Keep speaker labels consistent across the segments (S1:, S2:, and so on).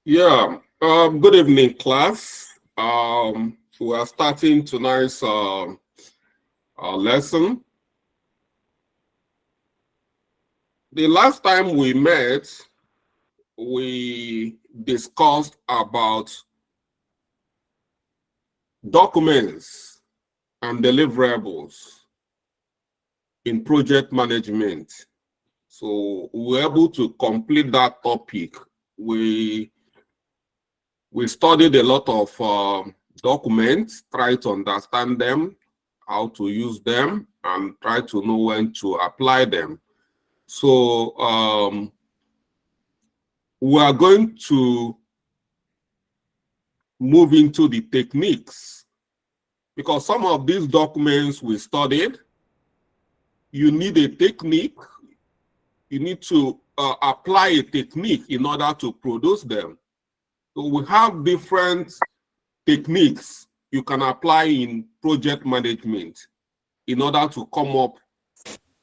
S1: Yeah. Good evening, class. We are starting tonight's lesson. The last time we met, we discussed about documents and deliverables in project management. So we were able to complete that topic. We studied a lot of documents, try to understand them, how to use them, and try to know when to apply them. So we are going to move into the techniques, because some of these documents we studied, you need a technique, you need to apply a technique in order to produce them. So we have different techniques you can apply in project management in order to come up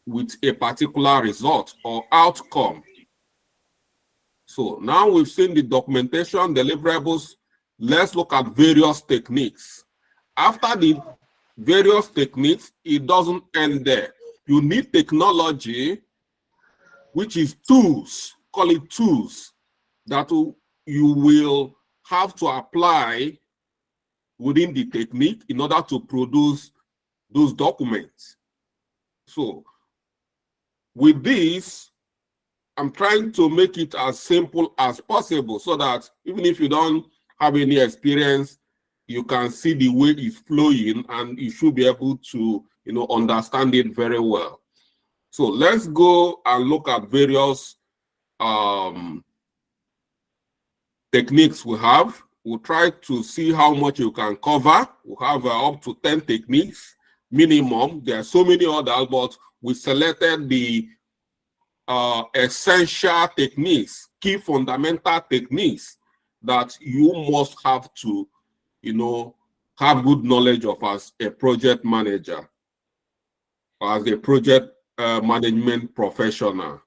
S1: with a particular result or outcome. So now we've seen the documentation, deliverables. Let's look at various techniques. After the various techniques, it doesn't end there. You need technology, which is tools, call it tools, that you will have to apply within the technique in order to produce those documents. So with this, I'm trying to make it as simple as possible so that even if you don't have any experience, you can see the way it's flowing and you should be able to, understand it very well. So let's go and look at various techniques we have. We'll try to see how much you can cover. We have up to 10 techniques minimum. There are so many others, but we selected the essential techniques, key fundamental techniques that you must have to, have good knowledge of as a project manager, or as a project management professional.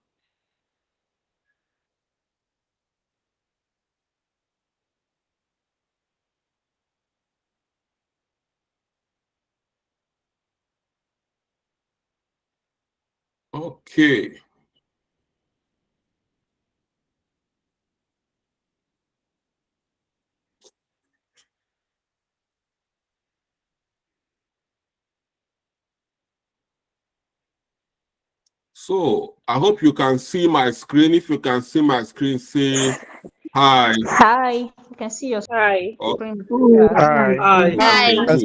S1: Okay. So I hope you can see my screen. If you can see my screen, say hi.
S2: Hi, you can see your
S3: Hi.
S1: Oh,
S2: screen.
S4: Hi.
S3: Hi.
S1: okay,
S5: Hi.
S1: good,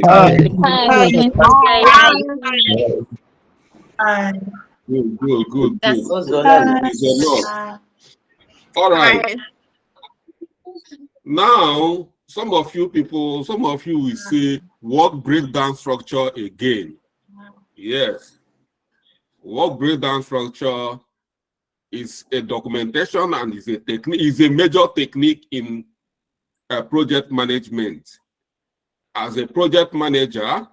S4: Hi.
S1: good,
S3: Hi.
S1: good.
S5: That's
S1: It's enough. All right.
S5: hi.
S1: Now, some of you will say, work breakdown structure again. Yes. Work breakdown structure is a documentation and is a technique, is a major technique in project management. As a project manager,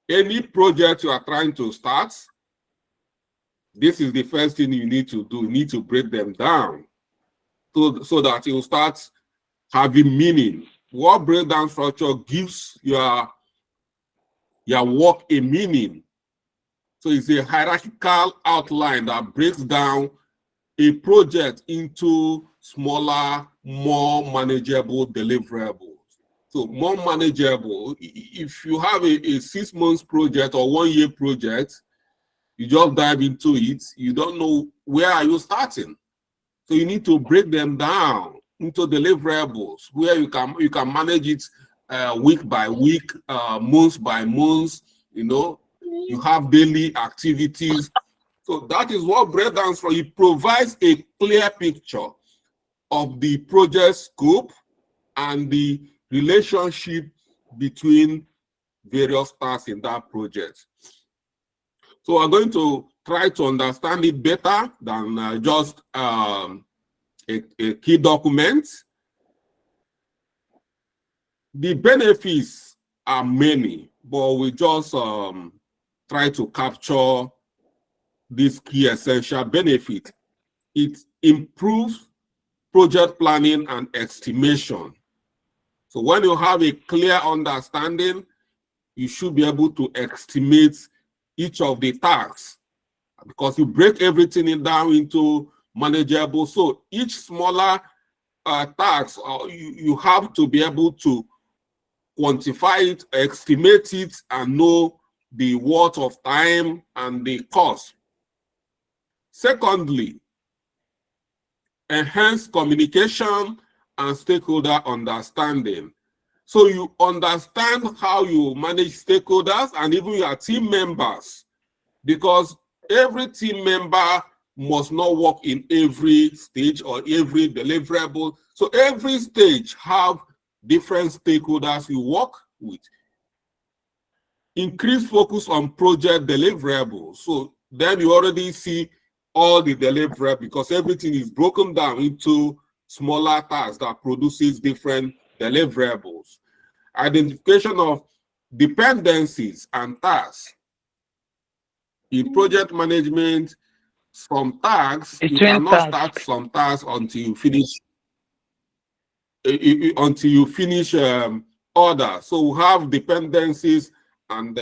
S1: any project you are trying to start, this is the first thing you need to do. You need to break them down so that you start having meaning. Work breakdown structure gives your work a meaning. So it's a hierarchical outline that breaks down a project into smaller, more manageable deliverables. So more manageable. If you have a 6 months project or 1 year project, you just dive into it, you don't know where are you starting. So you need to break them down into deliverables where you can manage it week by week, month by month. You have daily activities. So that is what breakdown for. It provides a clear picture of the project scope and the relationship between various tasks in that project. So we're going to try to understand it better than just a key document. The benefits are many, but we just try to capture this key essential benefit. It improves project planning and estimation. So when you have a clear understanding, you should be able to estimate each of the tasks, because you break everything down into manageable. So each smaller task, you have to be able to quantify it, estimate it, and know the worth of time and the cost. Secondly, enhance communication and stakeholder understanding. So you understand how you manage stakeholders and even your team members, because every team member must not work in every stage or every deliverable. So every stage have different stakeholders you work with. Increase focus on project deliverables. So then you already see all the deliverables, because everything is broken down into smaller tasks that produces different deliverables. Identification of dependencies and tasks. In project management, some tasks, you cannot start some tasks until you finish order. So we have dependencies and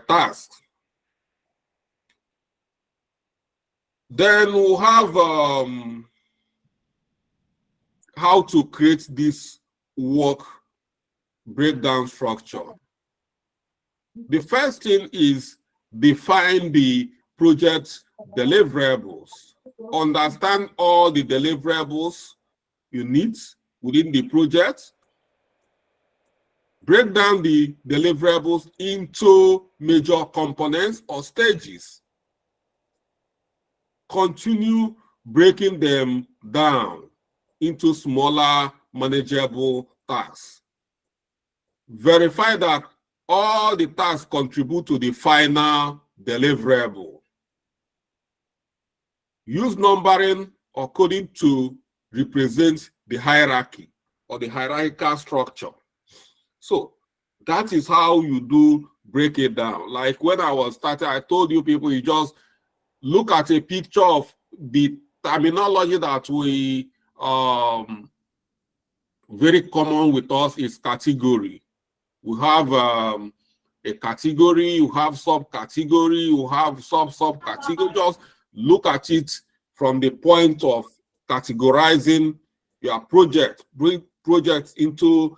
S1: tasks. Then we'll have how to create this work breakdown structure. The first thing is define the project deliverables. Understand all the deliverables you need within the project. Break down the deliverables into major components or stages. Continue breaking them down into smaller manageable tasks. Verify that all the tasks contribute to the final deliverable. Use numbering or coding to represent the hierarchy or the hierarchical structure. So that is how you do break it down. Like when I was starting, I told you people, you just look at a picture of the terminology that we very common with us is category. We have a category, you have subcategory, you have subcategory. Just look at it from the point of categorizing your project. Bring projects into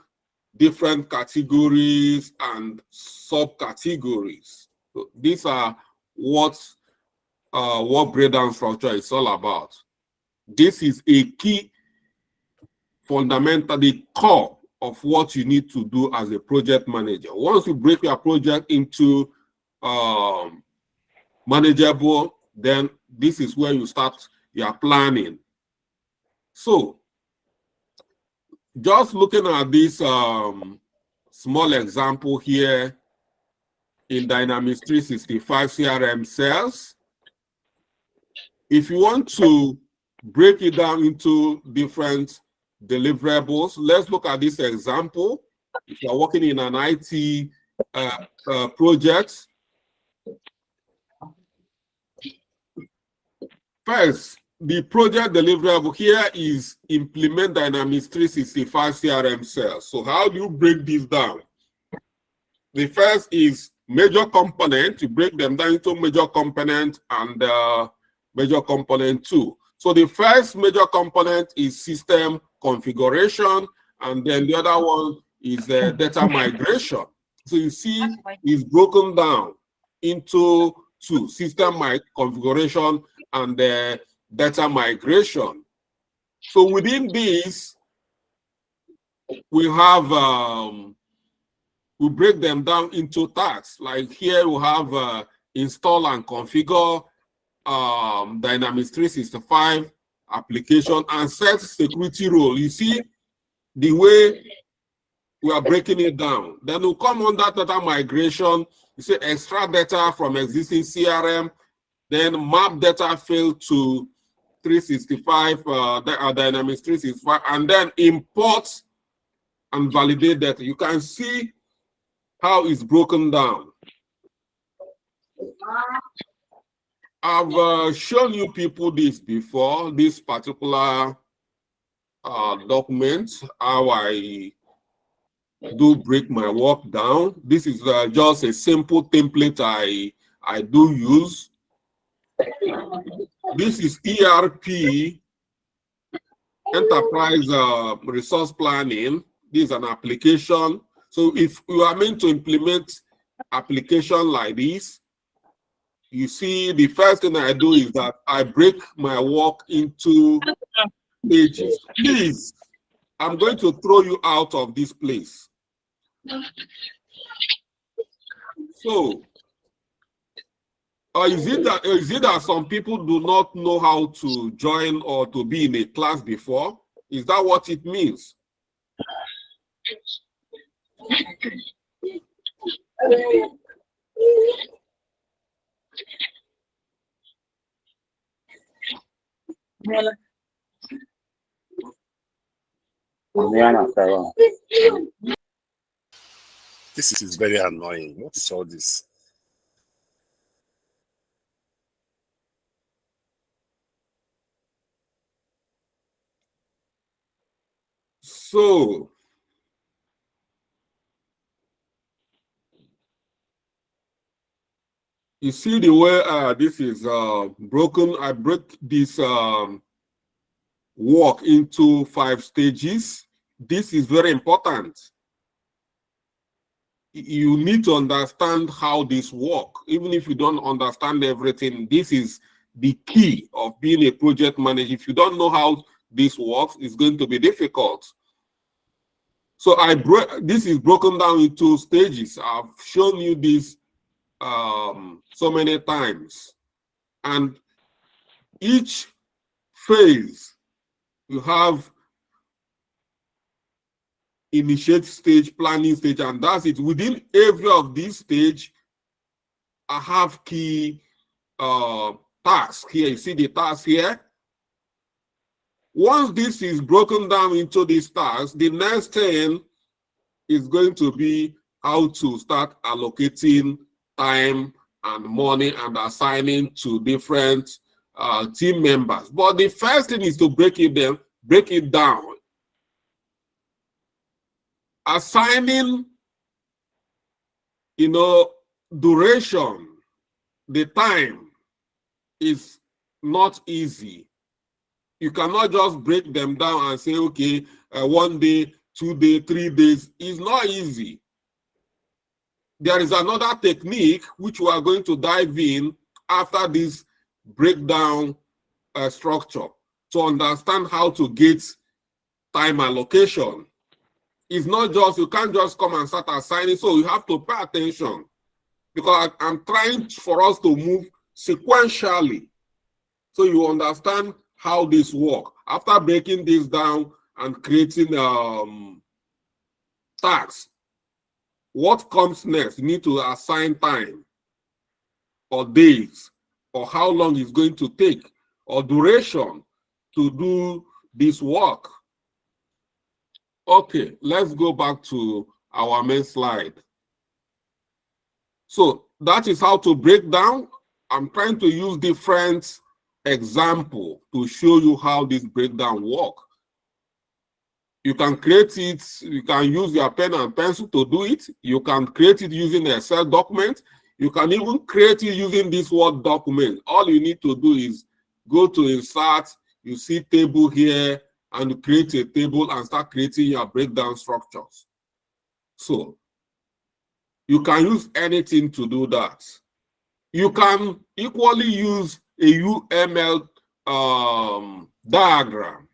S1: different categories and subcategories. So these are what breakdown structure is all about. This is a key, fundamental, the core of what you need to do as a project manager. Once you break your project into manageable, then this is where you start your planning. So just looking at this small example here in Dynamics 365 CRM cells, if you want to break it down into different deliverables, let's look at this example. If you're working in an IT project, first, the project deliverable here is implement Dynamics 365 CRM cells. So how do you break this down? The first is major component. You break them down into major component and major component 2. So the first major component is system configuration, and then the other one is data migration. So you see it's broken down into 2, system configuration and data migration. So within these, we have we break them down into tasks. Like here we have install and configure Dynamics 365 application and set security role. You see the way we are breaking it down. Then we'll come on that data migration. You say extract data from existing CRM, then map data field to 365, Dynamics 365, and then import and validate data. You can see how it's broken down. I've shown you people this before, this particular document, how I do break my work down. This is just a simple template I do use. This is ERP, Enterprise Resource Planning. This is an application. So if you are meant to implement application like this, you see, the first thing I do is that I break my work into stages. Please, I'm going to throw you out of this place. So, is it that some people do not know how to join or to be in a class before? Is that what it means?
S4: This is very annoying. What is all this?
S1: So, you see the way this is broken. I break this work into 5 stages. This is very important. You need to understand how this works. Even if you don't understand everything, this is the key of being a project manager. If you don't know how this works, it's going to be difficult. So this is broken down into stages. I've shown you this so many times. And each phase, you have initiate stage, planning stage, and that's it. Within every of these stage, I have key tasks here. You see the task here? Once this is broken down into these tasks, the next thing is going to be how to start allocating time and money and assigning to different team members. But the first thing is to break it down. Assigning, duration, the time is not easy. You cannot just break them down and say, okay, 1 day, 2 days, 3 days. It's not easy. There is another technique which we are going to dive in after this breakdown structure to understand how to get time allocation. It's not just, you can't just come and start assigning, so you have to pay attention, because I'm trying for us to move sequentially so you understand how this works. After breaking this down and creating tasks, what comes next? You need to assign time or days or how long it's going to take or duration to do this work. Okay, let's go back to our main slide. So that is how to break down. I'm trying to use different examples to show you how this breakdown works. You can create it, you can use your pen and pencil to do it. You can create it using an Excel document. You can even create it using this Word document. All you need to do is go to Insert, you see table here, and you create a table and start creating your breakdown structures. So you can use anything to do that. You can equally use a UML diagram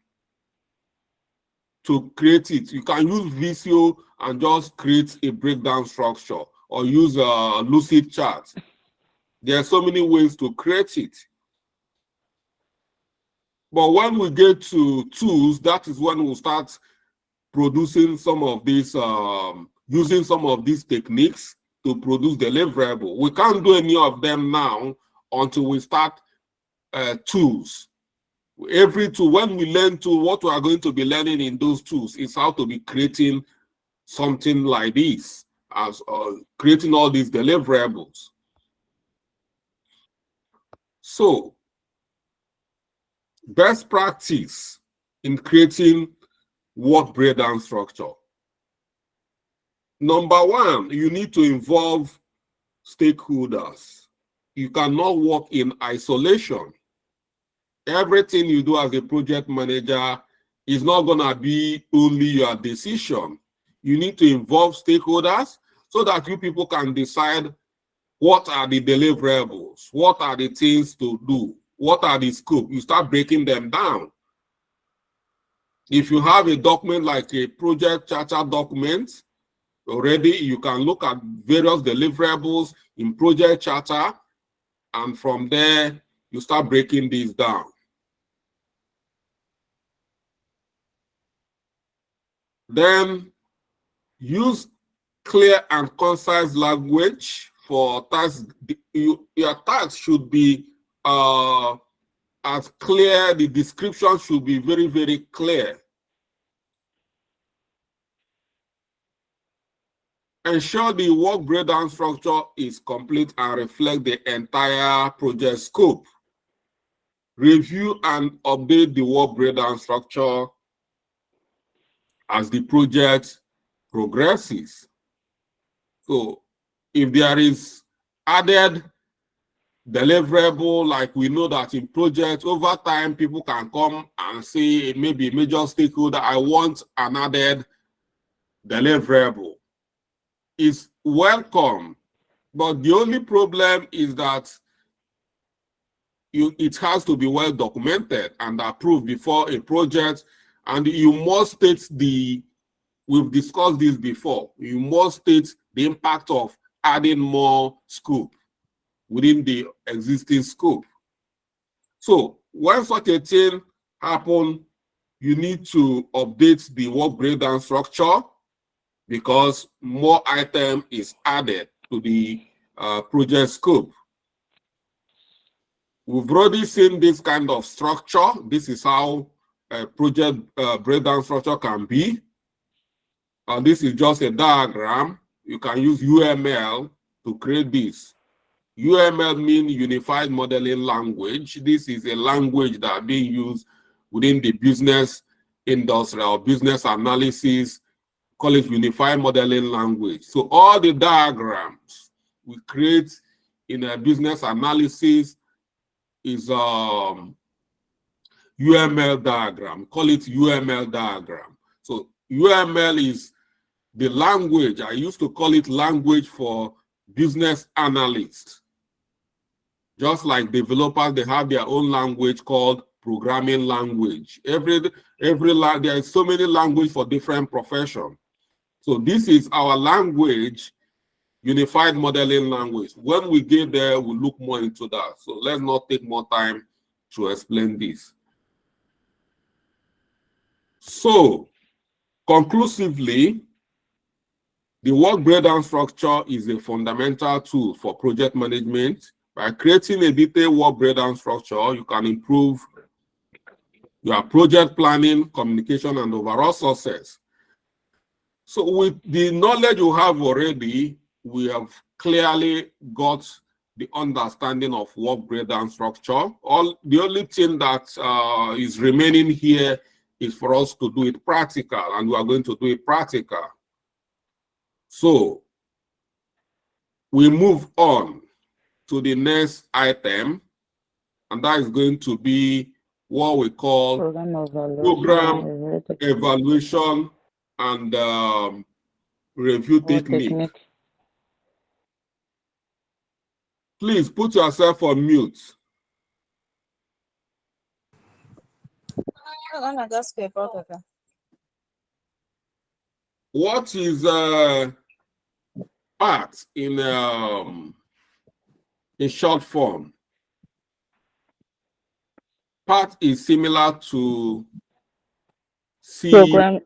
S1: to create it. You can use Visio and just create a breakdown structure, or use a Lucid chart. There are so many ways to create it. But when we get to tools, that is when we'll start producing some of these, using some of these techniques to produce deliverable. We can't do any of them now until we start tools. Every tool, when we learn to, what we are going to be learning in those tools is how to be creating something like this, as creating all these deliverables. So, best practice in creating work breakdown structure. Number one, you need to involve stakeholders. You cannot work in isolation. Everything you do as a project manager is not going to be only your decision. You need to involve stakeholders so that you people can decide what are the deliverables, what are the things to do, what are the scope. You start breaking them down. If you have a document like a project charter document, already you can look at various deliverables in project charter, and from there, you start breaking these down. Then use clear and concise language for tasks. Your tasks should be as clear. The description should be very, very clear. Ensure the work breakdown structure is complete and reflect the entire project scope. Review and update the work breakdown structure as the project progresses. So if there is added deliverable, like we know that in projects, over time, people can come and say, maybe a major stakeholder, I want an added deliverable. It's welcome, but the only problem is that it has to be well documented and approved before a project, and you must state we've discussed this before, you must state the impact of adding more scope within the existing scope. So when such a thing happens, you need to update the work breakdown structure because more item is added to the project scope. We've already seen this kind of structure. This is how a project breakdown structure can be. This is just a diagram. You can use UML to create this. UML means Unified Modeling Language. This is a language that is being used within the business industry or business analysis. Call it Unified Modeling Language. So all the diagrams we create in a business analysis is UML diagram. Call it UML diagram. So UML is the language. I used to call it language for business analysts. Just like developers, they have their own language called programming language. There is so many languages for different professions. So this is our language, Unified Modeling Language. When we get there, we'll look more into that. So let's not take more time to explain this. So conclusively, the work breakdown structure is a fundamental tool for project management. By creating a detailed work breakdown structure, you can improve your project planning, communication, and overall success. So with the knowledge you have already, we have clearly got the understanding of work breakdown structure. The only thing that is remaining here is for us to do it practical, and we are going to do it practical. So we move on to the next item, and that is going to be what we call program evaluation and review technique. Please put yourself on mute. What is PAT in short form? PAT is similar to
S2: Program.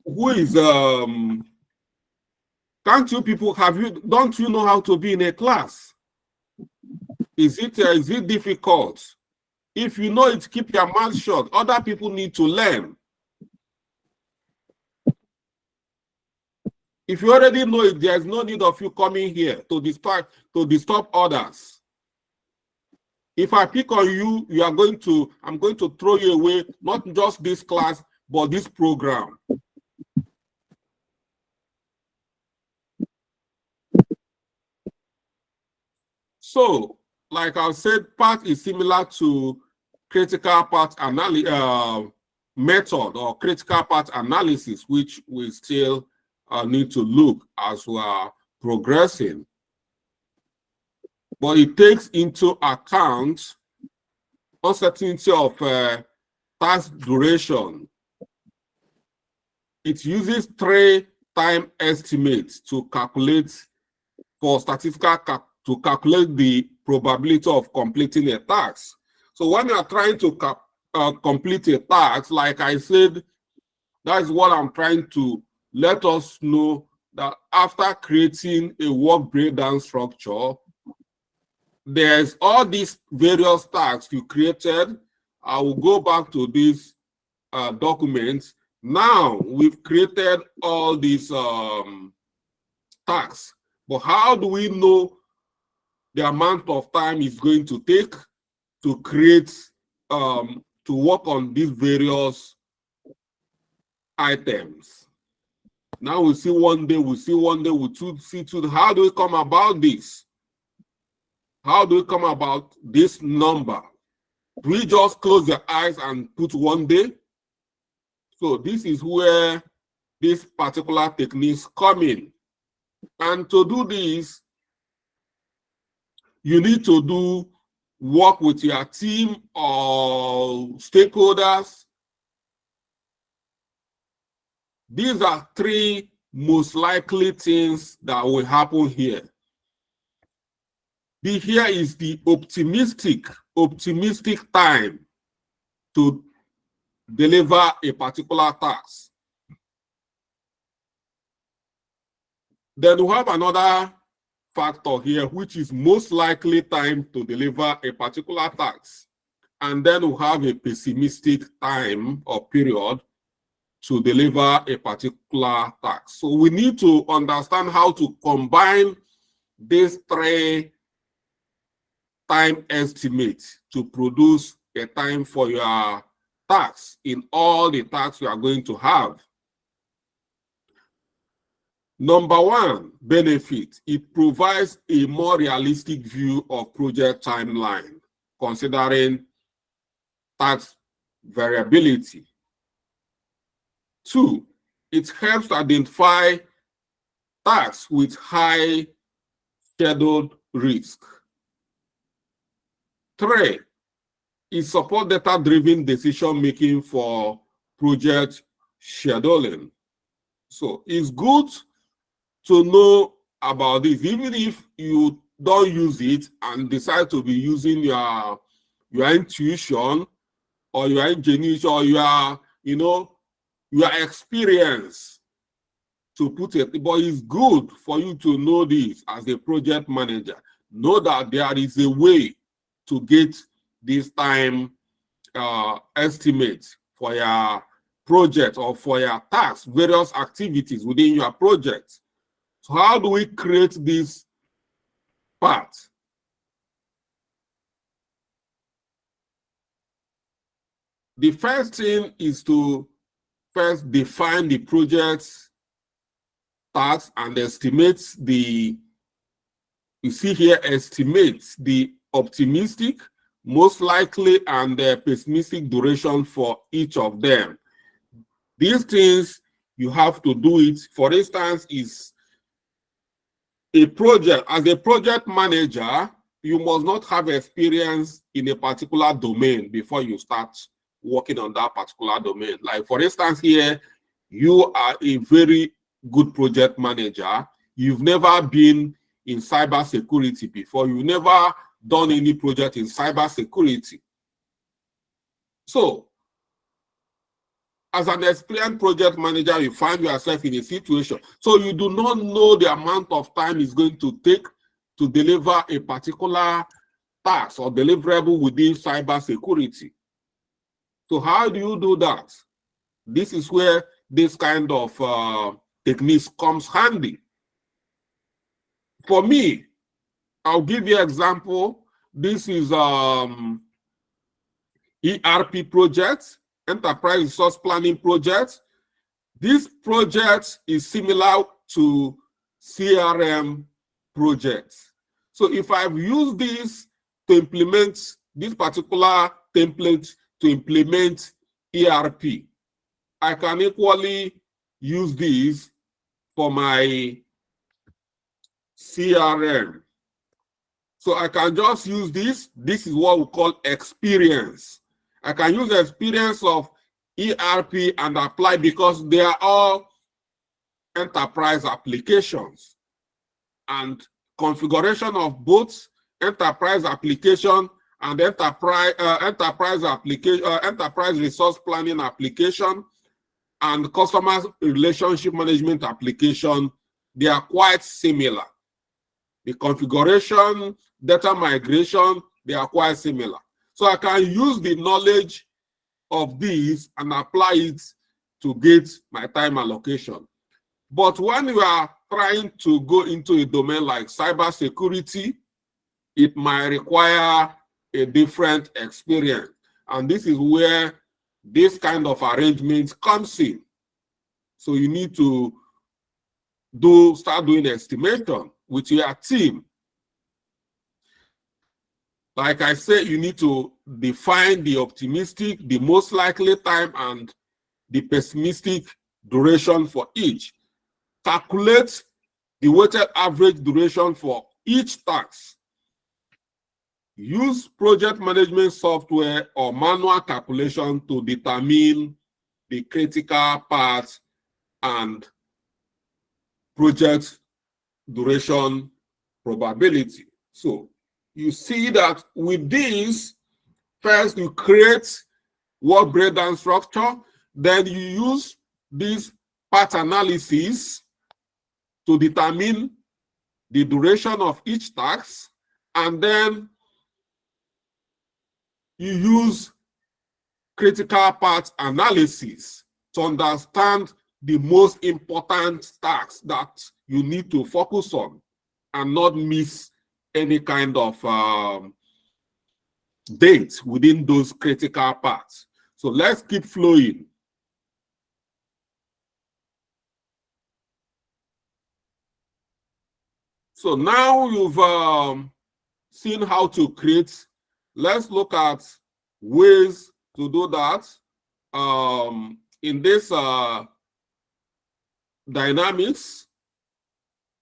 S1: Who is can't you people don't you know how to be in a class? Is it difficult? If you know it, keep your mouth shut. Other people need to learn. If you already know it, there's no need of you coming here to disturb others. If I pick on you, I'm going to throw you away, not just this class, but this program. So, like I said, path is similar to critical path method or critical path analysis, which we still need to look as we are progressing. But it takes into account uncertainty of task duration. It uses 3 time estimates to calculate to calculate the probability of completing a task. So when you are trying to complete a task, like I said, that's what I'm trying to let us know, that after creating a work breakdown structure, there's all these various tasks you created. I will go back to this document. Now we've created all these tasks, but how do we know the amount of time it's going to take to create, to work on these various items? Now we see one day, we see two. How do we come about this? How do we come about this number? Do we just close the eyes and put one day? So this is where these particular techniques come in. And to do this, you need to work with your team or stakeholders. These are 3 most likely things that will happen here. Here is the optimistic time to deliver a particular task. Then we have another factor here, which is most likely time to deliver a particular task. And then we have a pessimistic time or period to deliver a particular task. So we need to understand how to combine these 3 time estimates to produce a time for your tasks in all the tasks you are going to have. Number 1 benefit, it provides a more realistic view of project timeline, considering task variability. 2, it helps to identify tasks with high scheduled risk. 3, it supports data-driven decision-making for project scheduling. So it's good to know about this, even if you don't use it and decide to be using your intuition or your ingenuity or your experience to put it. But it's good for you to know this as a project manager. Know that there is a way to get this time estimate for your project or for your tasks, various activities within your project. So how do we create this part? The first thing is to first define the project's tasks and estimate the, you see here, estimates the optimistic, most likely, and the pessimistic duration for each of them. These things, you have to do it. For instance, is a project, as a project manager, you must not have experience in a particular domain before you start working on that particular domain. Like, for instance, here, you are a very good project manager. You've never been in cybersecurity before. You've never done any project in cybersecurity. So, as an experienced project manager, you find yourself in a situation. So you do not know the amount of time it's going to take to deliver a particular task or deliverable within cybersecurity. So how do you do that? This is where this kind of techniques comes handy. For me, I'll give you an example. this is ERP project, Enterprise Resource Planning project. This project is similar to CRM projects. So if I've used this to implement this particular template to implement ERP, I can equally use this for my CRM. So I can just use this. This is what we call experience. I can use the experience of ERP and apply because they are all enterprise applications. And configuration of both enterprise application and enterprise resource planning application and customer relationship management application, they are quite similar. The configuration, data migration, they are quite similar. So I can use the knowledge of these and apply it to get my time allocation. But when you are trying to go into a domain like cybersecurity, it might require a different experience. And this is where this kind of arrangement comes in. So you need to start doing estimation with your team. Like I said, you need to define the optimistic, the most likely time, and the pessimistic duration for each. Calculate the weighted average duration for each task. Use project management software or manual calculation to determine the critical path and project duration probability. So you see that with this, first you create work breakdown structure, then you use this path analysis to determine the duration of each task, and then you use critical path analysis to understand the most important tasks that you need to focus on and not miss any kind of date within those critical paths. So let's keep flowing. So now you've seen how to create. Let's look at ways to do that. In this dynamics,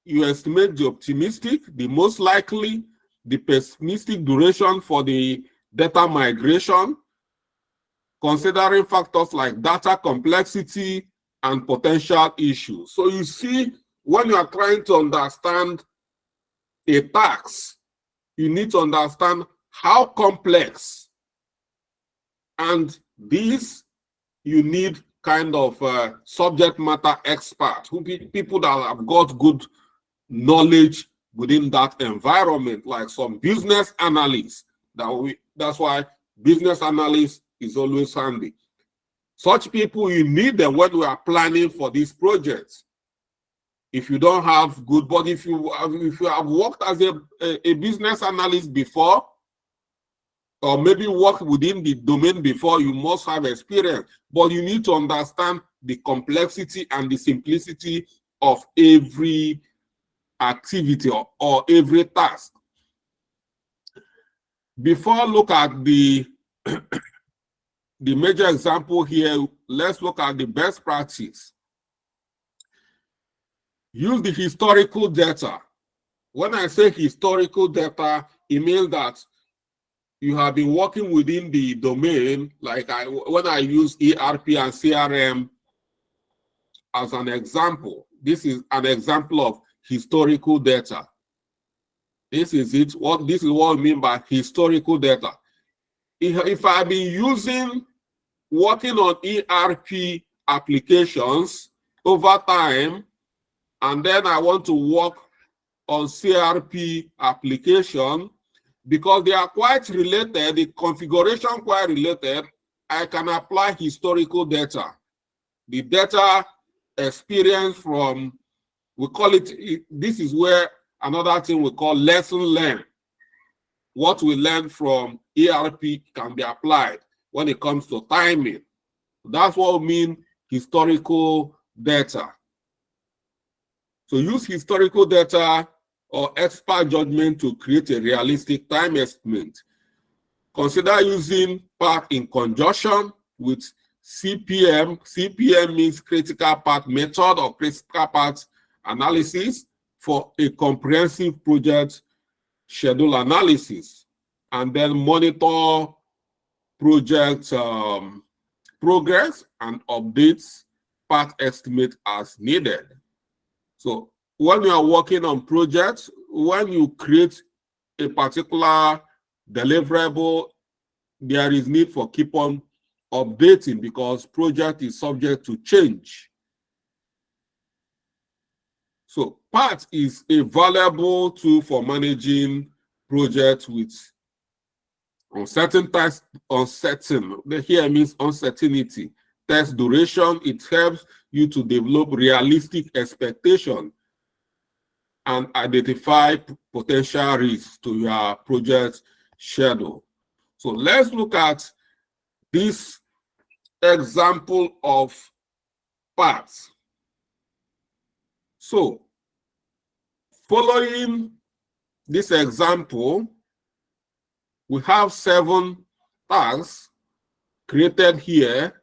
S1: you estimate the optimistic, the most likely, the pessimistic duration for the data migration, considering factors like data complexity and potential issues. So you see, when you are trying to understand a task, you need to understand how complex, and this you need kind of subject matter experts, people that have got good knowledge within that environment, like some business analysts. That's why business analyst is always handy. Such people, you need them when we are planning for these projects. If you don't have good, but if you have worked as a business analyst before, or maybe worked within the domain before, you must have experience. But you need to understand the complexity and the simplicity of every activity or every task. Before look at the the major example here, let's look at the best practice. Use the historical data. When I say historical data, it means that you have been working within the domain, like when I use ERP and CRM as an example. This is an example of historical data. This is it. This is what I mean by historical data. If I've been working on ERP applications over time, and then I want to work on CRP application, because they are quite related, the configuration quite related, I can apply historical data. The data experience from, we call it, this is where another thing we call lesson learned. what we learned from ERP can be applied when it comes to timing. That's what we mean historical data. So use historical data or expert judgment to create a realistic time estimate. Consider using path in conjunction with CPM. CPM means critical path method or critical path analysis for a comprehensive project schedule analysis, and then monitor project progress and updates path estimate as needed. So when you are working on projects, when you create a particular deliverable, there is need for keep on updating because project is subject to change. So path is a valuable tool for managing projects with uncertain task, here means uncertainty, test duration. It helps you to develop realistic expectation and identify potential risks to your project schedule. So let's look at this example of paths. So following this example, we have 7 tasks created here,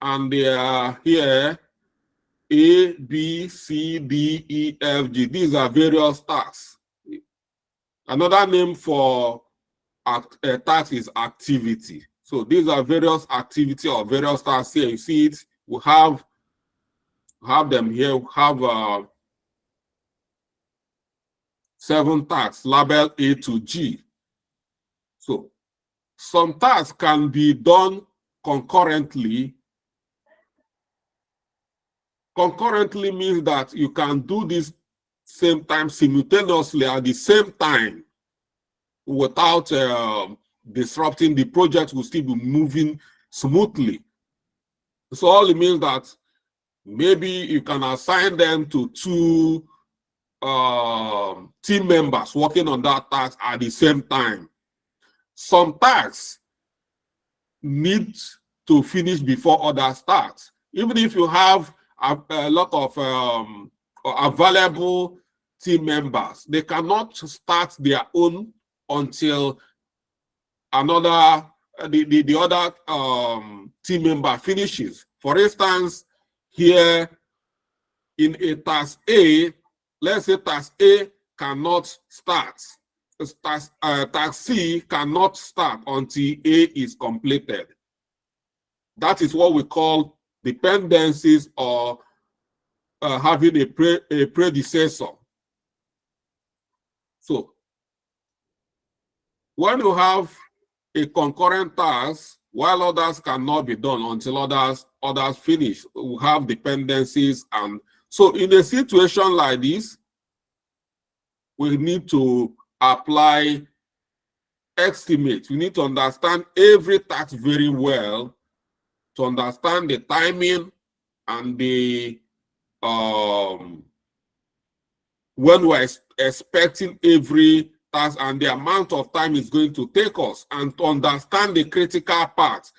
S1: and they are here A, B, C, D, E, F, G. These are various tasks. Another name for a task is activity. So these are various activity or various tasks here. You see it. We have them here. We have 7 tasks labeled A to G. So some tasks can be done concurrently. Concurrently means that you can do this same time simultaneously at the same time without disrupting. The project will still be moving smoothly. So all it means that maybe you can assign them to 2 team members working on that task at the same time. Some tasks need to finish before others start. Even if you have a lot of available team members, they cannot start their own until the other team member finishes. For instance, here in a task A, let's say task A cannot start. Task C cannot start until A is completed. That is what we call dependencies, or having a predecessor. So when you have a concurrent task, while others cannot be done until others finish, we have dependencies. And so in a situation like this, we need to apply estimates. We need to understand every task very well to understand the timing and the when we're expecting every task and the amount of time it's going to take us, and to understand the critical parts.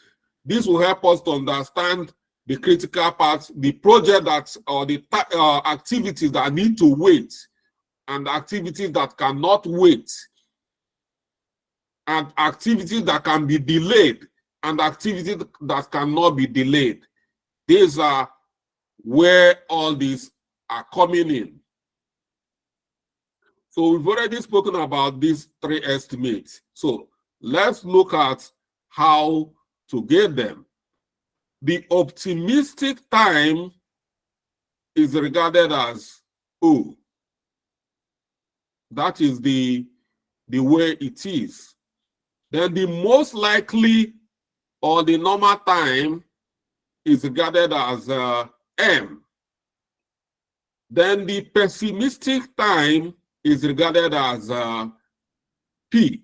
S1: This will help us to understand the critical parts, the project that, or the activities that need to wait, and activities that cannot wait, and activities that can be delayed, and activities that cannot be delayed. These are where all these are coming in. So we've already spoken about these 3 estimates. So let's look at how to get them. The optimistic time is regarded as O. That is the way it is. Then the most likely, or the normal time, is regarded as M. Then the pessimistic time is regarded as P.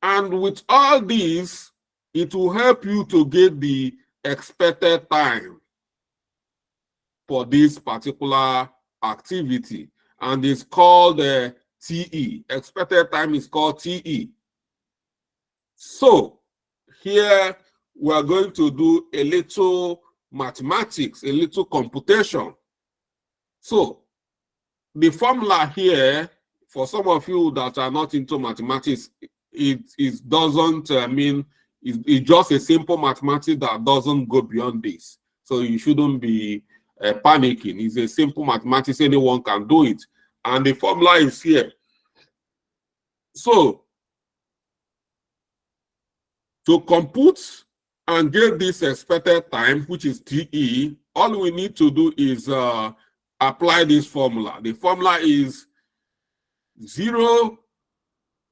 S1: And with all these, it will help you to get the expected time for this particular activity. And it's called TE. Expected time is called TE. So here we are going to do a little mathematics, a little computation. So the formula here, for some of you that are not into mathematics, it doesn't mean it's just a simple mathematics that doesn't go beyond this. So you shouldn't be panicking. It's a simple mathematics, anyone can do it. And the formula is here. So to compute and get this expected time, which is TE, all we need to do is apply this formula. The formula is 0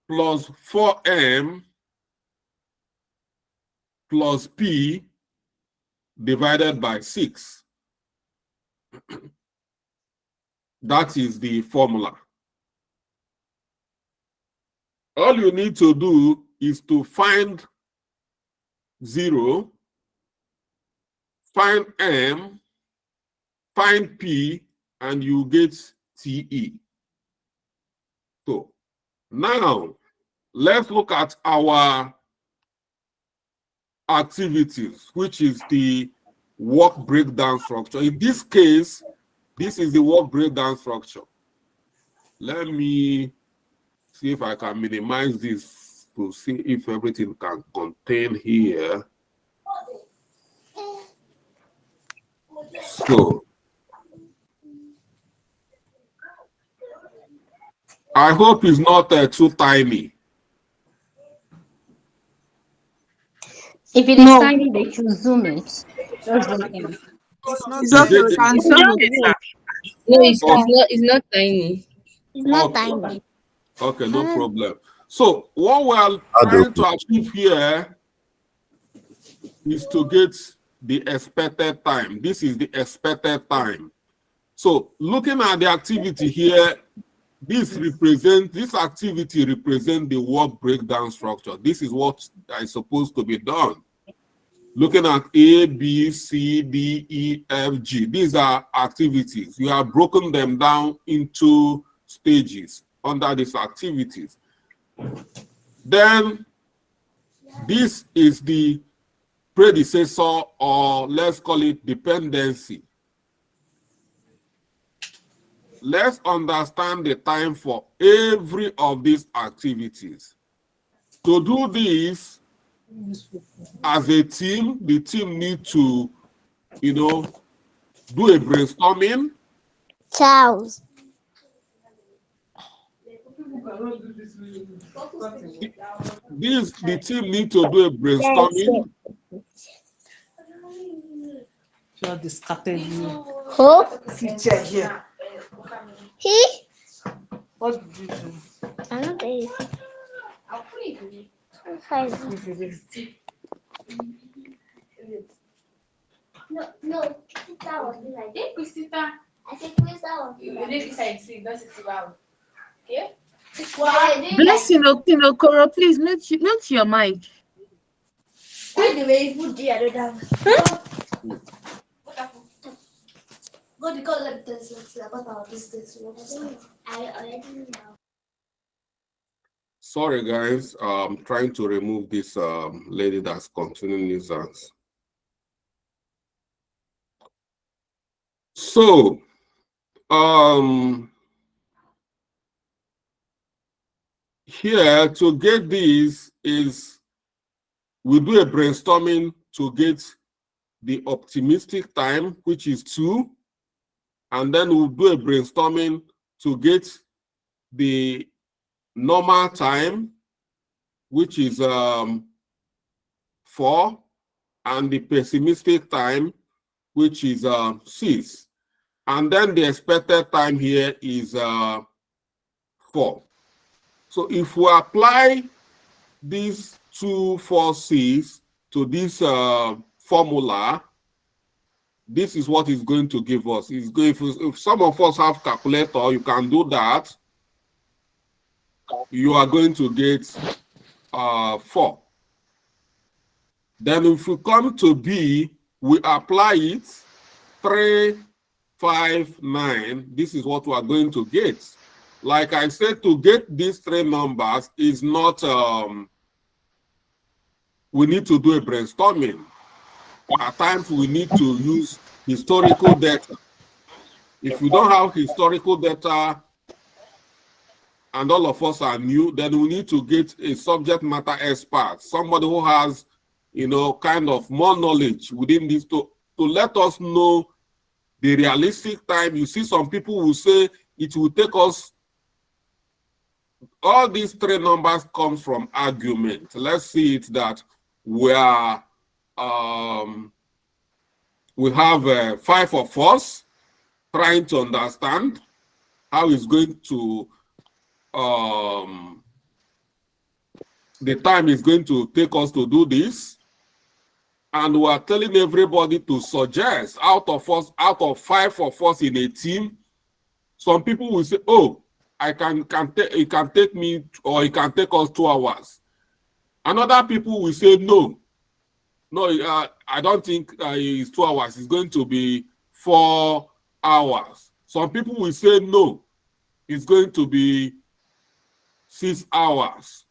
S1: plus 4m plus p divided by 6. That is the formula. All you need to do is to find 0, find m, find p, and you get TE. So now let's look at our activities, which is the work breakdown structure. In this case, this is the work breakdown structure. Let me see if I can minimize this to see if everything can contain here. So I hope it's not too tiny.
S2: If it is tiny, they should zoom it. Just zoom in.
S3: It's
S1: Is it-
S5: No, it's not tiny.
S2: It's not
S1: Okay.
S2: tiny.
S1: Okay, no problem. So what we are trying to achieve here is to get the expected time. This is the expected time. So looking at the activity here, this activity represents the work breakdown structure. This is what is supposed to be done. Looking at A, B, C, D, E, F, G. These are activities. You have broken them down into stages under these activities. Then this is the predecessor, or let's call it dependency. Let's understand the time for every of these activities. To do this, as a team, the team need to, do a brainstorming.
S2: Charles.
S1: The team need to do a brainstorming.
S3: You're discarded.
S2: Who?
S3: Feature here.
S2: He?
S3: What did you do?
S2: I'm not there.
S6: No, that was like that. I think we saw. Okay?
S5: Blessing, Okoro, please mute your mic.
S6: By the way, put the other down. Go to collect this. I already know.
S1: Sorry, guys. I'm trying to remove this lady that's continuing nuisance. So, here to get this is we do a brainstorming to get the optimistic time, which is 2, and then we'll do a brainstorming to get the normal time, which is 4, and the pessimistic time, which is 6, and then the expected time here is 4. So if we apply these 2, 4, 6 to this formula, this is what it's going to give us. It's going, if some of us have calculator, you can do that. You are going to get 4. Then if we come to B, we apply it 3, 5, 9. This is what we are going to get. like I said, to get these three numbers is not, we need to do a brainstorming. At times we need to use historical data. If we don't have historical data and all of us are new, then we need to get a subject matter expert, somebody who has, you know, kind of more knowledge within this to let us know the realistic time. You see, some people will say it will take us, all these three numbers comes from argument. Let's see it that we are, we have 5 of us trying to understand how it's going to, the time is going to take us to do this. And we are telling everybody to suggest out of 5 of us in a team. Some people will say, oh, it can take me, or it can take us 2 hours. And other people will say, no, I don't think it's 2 hours. It's going to be 4 hours. Some people will say, no, it's going to be 6 hours.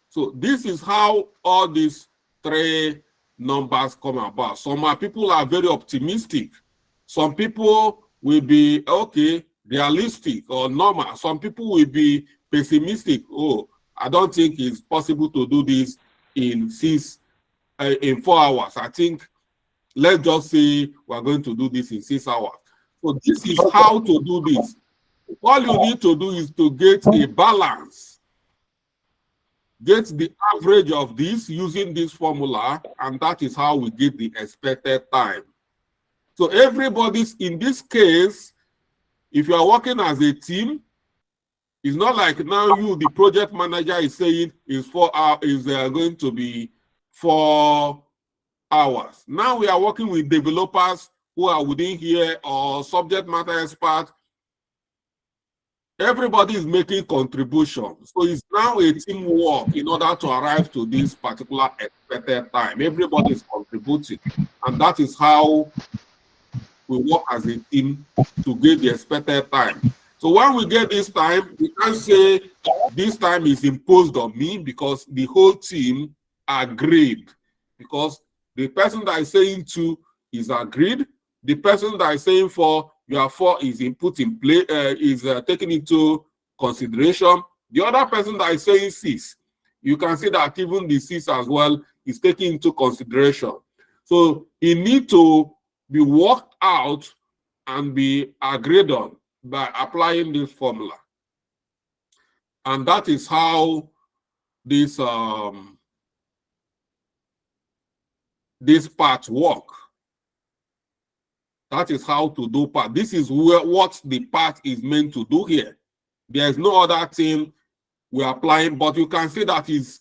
S1: So this is how all these three numbers come about. Some people are very optimistic. Some people will be, okay, realistic or normal. Some people will be pessimistic. Oh, I don't think it's possible to do this in 4 hours. I think, let's just say we're going to do this in 6 hours. So this is how to do this. All you need to do is to get a balance. Get the average of this using this formula, and that is how we get the expected time. So everybody's, in this case, if you are working as a team, it's not like now you, the project manager, is saying is 4 hours, is going to be 4 hours. Now we are working with developers who are within here, or subject matter experts. Everybody is making contributions. So it's now a teamwork in order to arrive to this particular expected time. Everybody is contributing. And that is how we work as a team to get the expected time. So when we get this time, we can't say this time is imposed on me, because the whole team agreed. Because the person that is saying 2 is agreed. The person that is saying 4, you are 4 is input in play, is taken into consideration. The other person that is saying 6, you can see that even the 6 as well is taken into consideration. So it needs to be worked out and be agreed on by applying this formula. And that is how this this part work. That is how to do part. This is what the part is meant to do here. There's no other thing we're applying, but you can see that is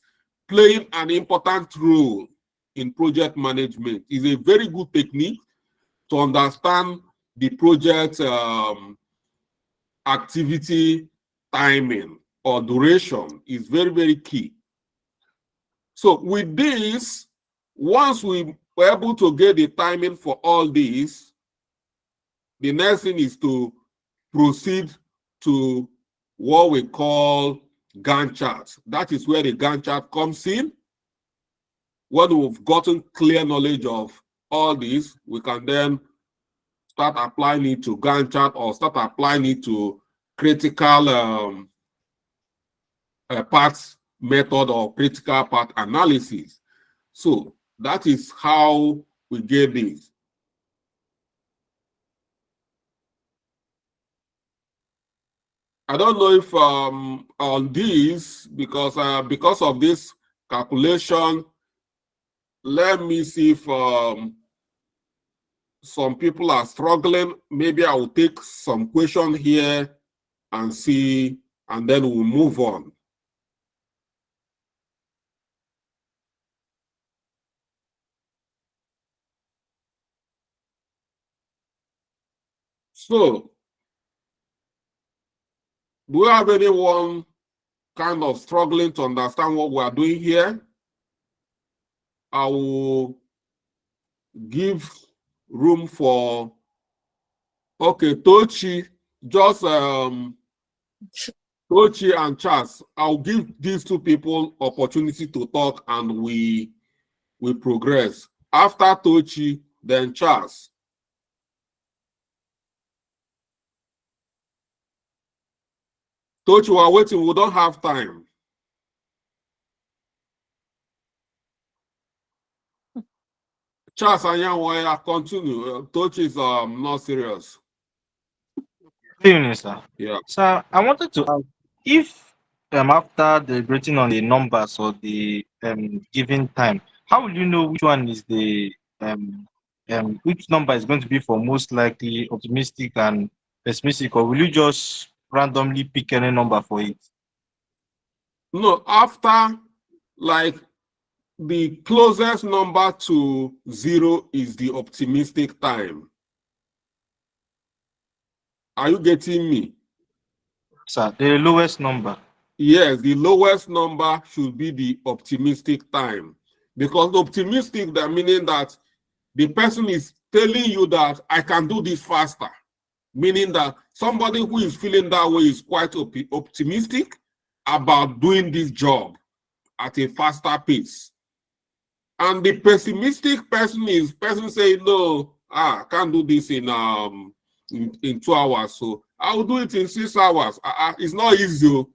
S1: playing an important role in project management. It's a very good technique to understand the project activity timing or duration. Is very, very key. So with this, once we were able to get the timing for all these, the next thing is to proceed to what we call Gantt chart. That is where the Gantt chart comes in. When we've gotten clear knowledge of all this, we can then start applying it to Gantt chart, or start applying it to critical parts method or critical part analysis. So that is how we get this. I don't know if on this, because of this calculation, let me see if some people are struggling. Maybe I will take some question here and see, and then we'll move on. So, do we have anyone kind of struggling to understand what we are doing here? I will give room for, okay, Tochi, just Tochi and Charles, I'll give these two people opportunity to talk and we progress. After Tochi, then Charles. Tochi, we're waiting. We don't have time. Charles and Yan, continue. Tochi is not serious.
S7: Good evening, sir.
S1: Yeah.
S7: Sir, I wanted to ask if after deliberating on the numbers or the given time, how will you know which one is the which number is going to be for most likely optimistic and pessimistic, or will you just randomly pick any number for it?
S1: No, after, like, the closest number to 0 is the optimistic time. Are you getting me?
S7: Sir, the lowest number.
S1: Yes, the lowest number should be the optimistic time. Because optimistic, that meaning that the person is telling you that I can do this faster. Meaning that somebody who is feeling that way is quite optimistic about doing this job at a faster pace. And the pessimistic person is saying, no, I can't do this in 2 hours, so I'll do it in 6 hours. It's not easy.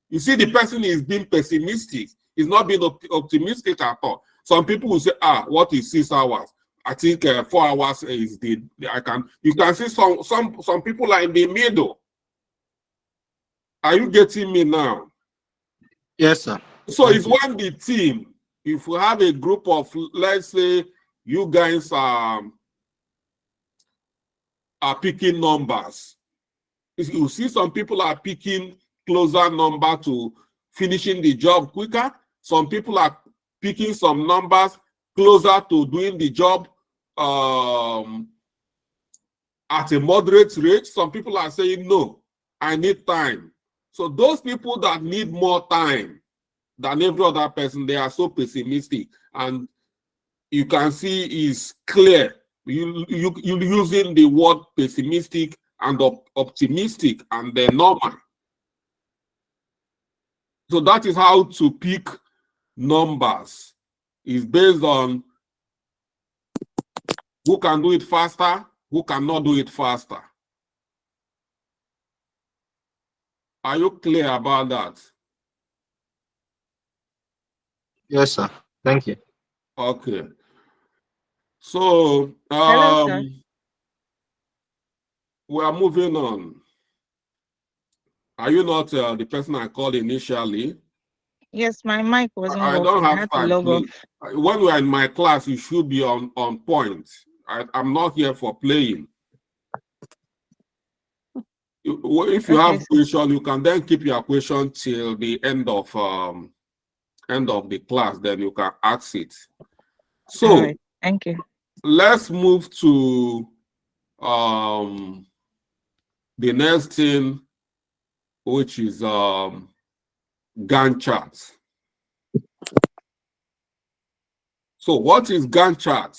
S1: You see, the person is being pessimistic. He's not being optimistic at all. Some people will say, what is 6 hours? I think 4 hours is you can see some people are in the middle. Are you getting me now?
S7: Yes, sir.
S1: So it's when the team, if we have a group of, let's say, you guys are picking numbers. You see some people are picking closer number to finishing the job quicker. Some people are picking some numbers closer to doing the job at a moderate rate. Some people are saying, no, I need time. So those people that need more time than every other person, they are so pessimistic. And you can see is clear. You using the word pessimistic and optimistic and the normal. So that is how to pick numbers. It's based on who can do it faster, who cannot do it faster. Are you clear about that?
S7: Yes, sir. Thank you.
S1: Okay. So
S5: Hello, sir.
S1: we are moving on. Are you not the person I called initially?
S5: Yes, my mic wasn't
S1: I
S5: working.
S1: don't
S5: I
S1: have
S5: had to
S1: time.
S5: log off.
S1: Please. When we are in my class, you should be on point. I'm not here for playing. If you have question, you can then keep your question till the end of the class. Then you can ask it. So,
S5: All right. Thank you.
S1: let's move to the next thing, which is Gantt chart. So what is Gantt chart?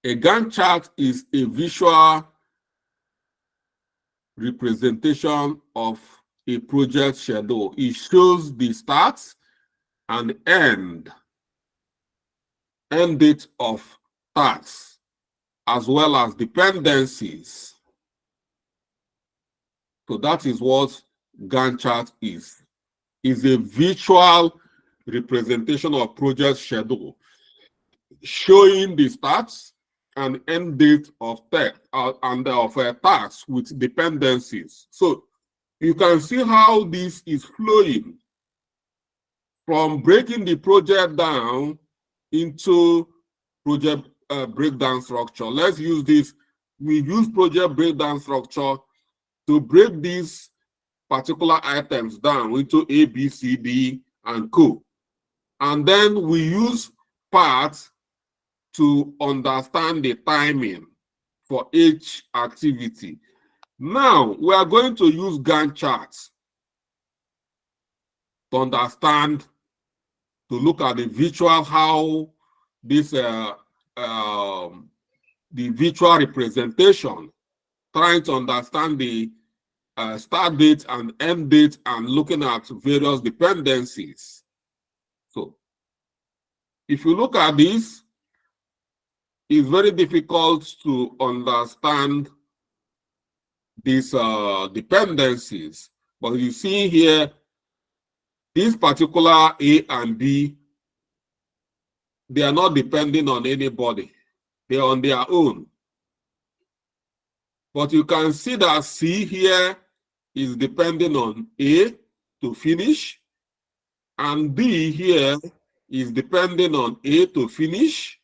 S1: A Gantt chart is a visual representation of a project schedule. It shows the start and end date of tasks, as well as dependencies. So that is what Gantt chart is. It's a visual representation of project schedule showing the starts and end date of tasks with dependencies. So you can see how this is flowing from breaking the project down into project breakdown structure. Let's use this. We use project breakdown structure to break these particular items down into A, B, C, D, and Co. And then we use parts to understand the timing for each activity. Now, we are going to use Gantt charts to understand, to look at the visual, how this, the visual representation trying to understand the start date and end date and looking at various dependencies. So if you look at this, it's very difficult to understand these dependencies. But you see here, this particular A and B, they are not depending on anybody. They are on their own. But you can see that C here is depending on A to finish, and B here is depending on A to finish,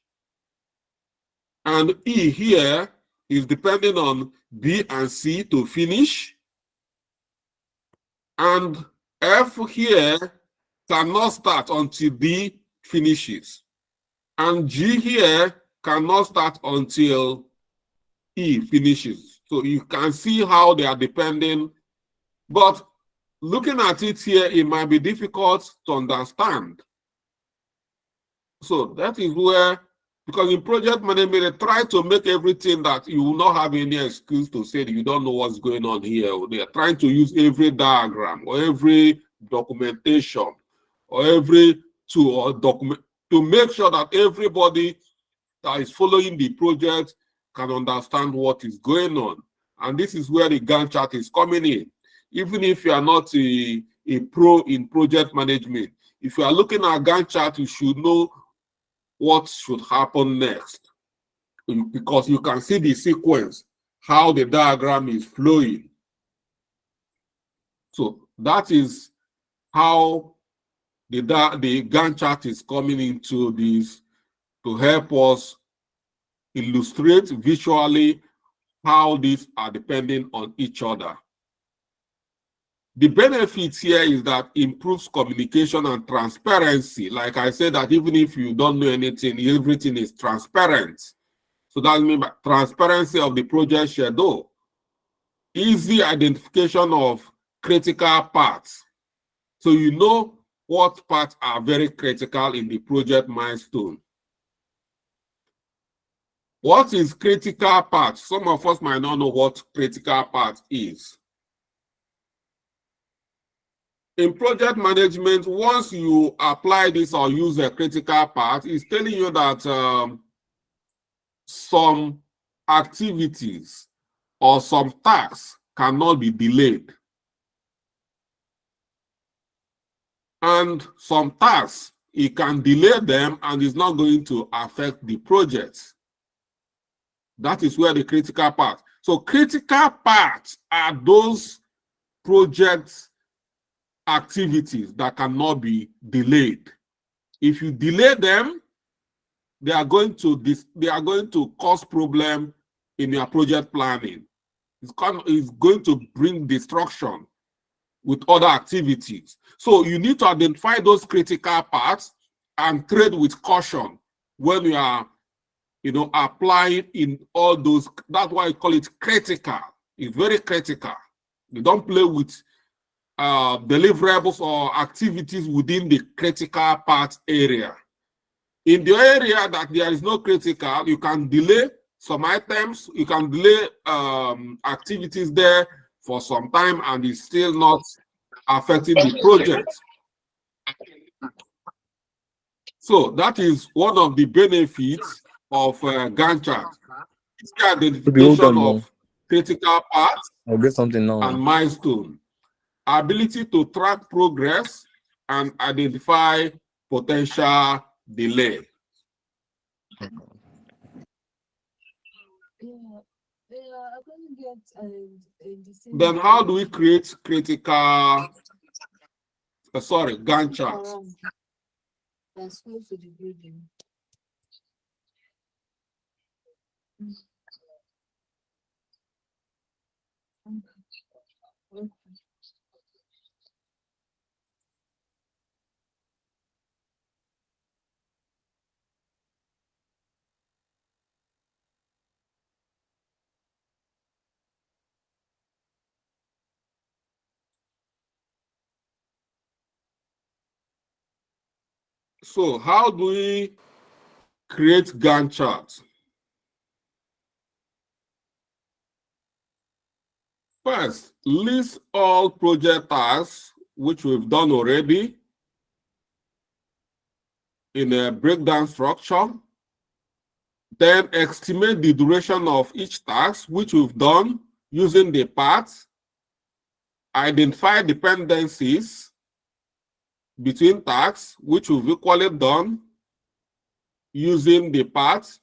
S1: and E here is depending on B and C to finish, and F here cannot start until D finishes, and G here cannot start until E finishes. So you can see how they are depending, but looking at it here, it might be difficult to understand. So that is where, because in project management, they try to make everything that you will not have any excuse to say that you don't know what's going on here. They are trying to use every diagram or every documentation or every tool or document to make sure that everybody that is following the project can understand what is going on. And this is where the Gantt chart is coming in. Even if you are not a pro in project management, if you are looking at Gantt chart, you should know what should happen next, because you can see the sequence, how the diagram is flowing. So that is how the Gantt chart is coming into this to help us illustrate visually how these are depending on each other. The benefit here is that improves communication and transparency. Like I said, that even if you don't know anything, everything is transparent. So that means transparency of the project schedule, easy identification of critical parts. So you know what parts are very critical in the project milestone. What is critical part? Some of us might not know what critical part is. In project management, once you apply this or use a critical part, it's telling you that some activities or some tasks cannot be delayed. And some tasks, it can delay them and it's not going to affect the project. That is where the critical part. So critical parts are those projects activities that cannot be delayed. If you delay them, they are going to cause problem in your project planning. It's going to bring destruction with other activities. So you need to identify those critical parts and trade with caution when you are, applying in all those. That's why I call it critical. It's very critical. You don't play with deliverables or activities within the critical part area. In the area that there is no critical, you can delay some items, you can delay activities there for some time and it's still not affecting the project. So that is one of the benefits of Gantt chart. It's the identification of critical parts
S8: I'll get something now.
S1: and milestone. Ability to track progress and identify potential delay. Then how do we create critical, Gantt chart?
S9: That's close to the building.
S1: So how do we create Gantt charts? First, list all project tasks, which we've done already in a breakdown structure. Then estimate the duration of each task, which we've done using the paths. Identify dependencies between tasks, which we've equally done using the paths.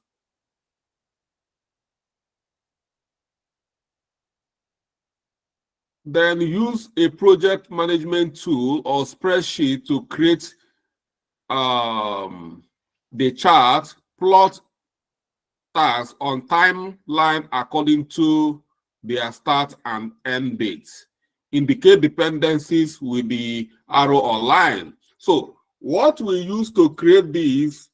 S1: Then use a project management tool or spreadsheet to create the chart, plot tasks on timeline according to their start and end dates. Indicate dependencies with the arrow or line. So what we use to create these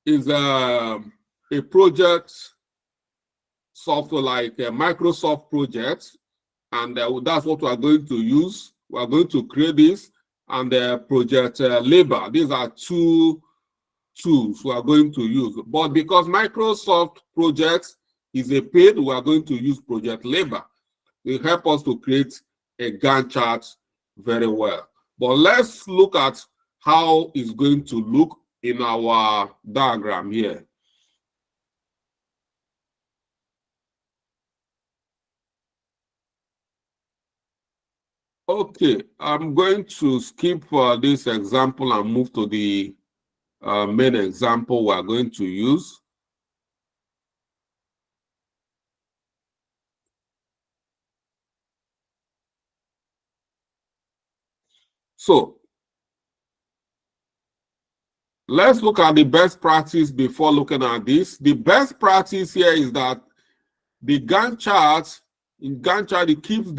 S1: is a project software like a Microsoft project, and that's what we are going to use. We are going to create this and project labor. These are two tools we are going to use. But because Microsoft projects is a paid, we are going to use project labor. It help us to create a Gantt chart very well. But let's look at how it's going to look in our diagram here. Okay, I'm going to skip this example and move to the main example we're going to use. So let's look at the best practice before looking at this. The best practice here is that the Gantt chart, in Gantt chart, it keeps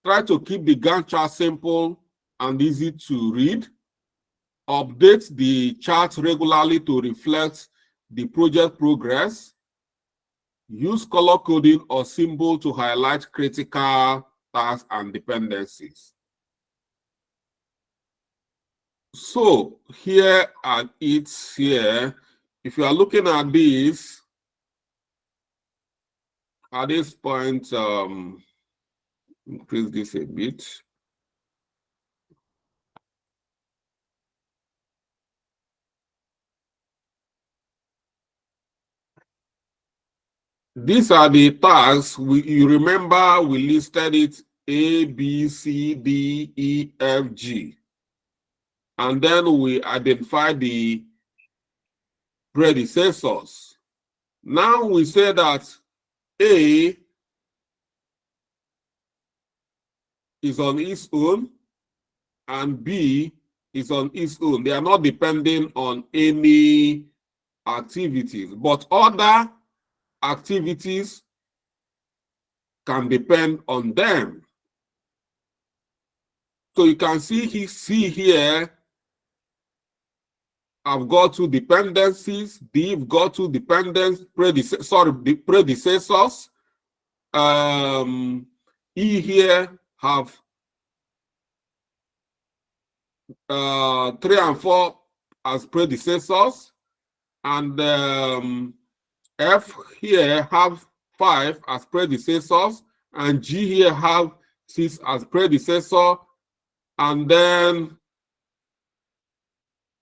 S1: try to keep the Gantt chart simple and easy to read. Update the chart regularly to reflect the project progress. Use color coding or symbol to highlight critical tasks and dependencies. So here at it here, if you are looking at this, at this point, increase this a bit. These are the tasks. You remember we listed it A, B, C, D, E, F, G. And then we identify the predecessors. Now we say that A is on its own and B is on its own. They are not depending on any activities, but other activities can depend on them. So you can see here, I've got two dependencies. D, I've got two predecessors. E here have 3 and 4 as predecessors, and F here have 5 as predecessors, and G here have 6 as predecessor, and then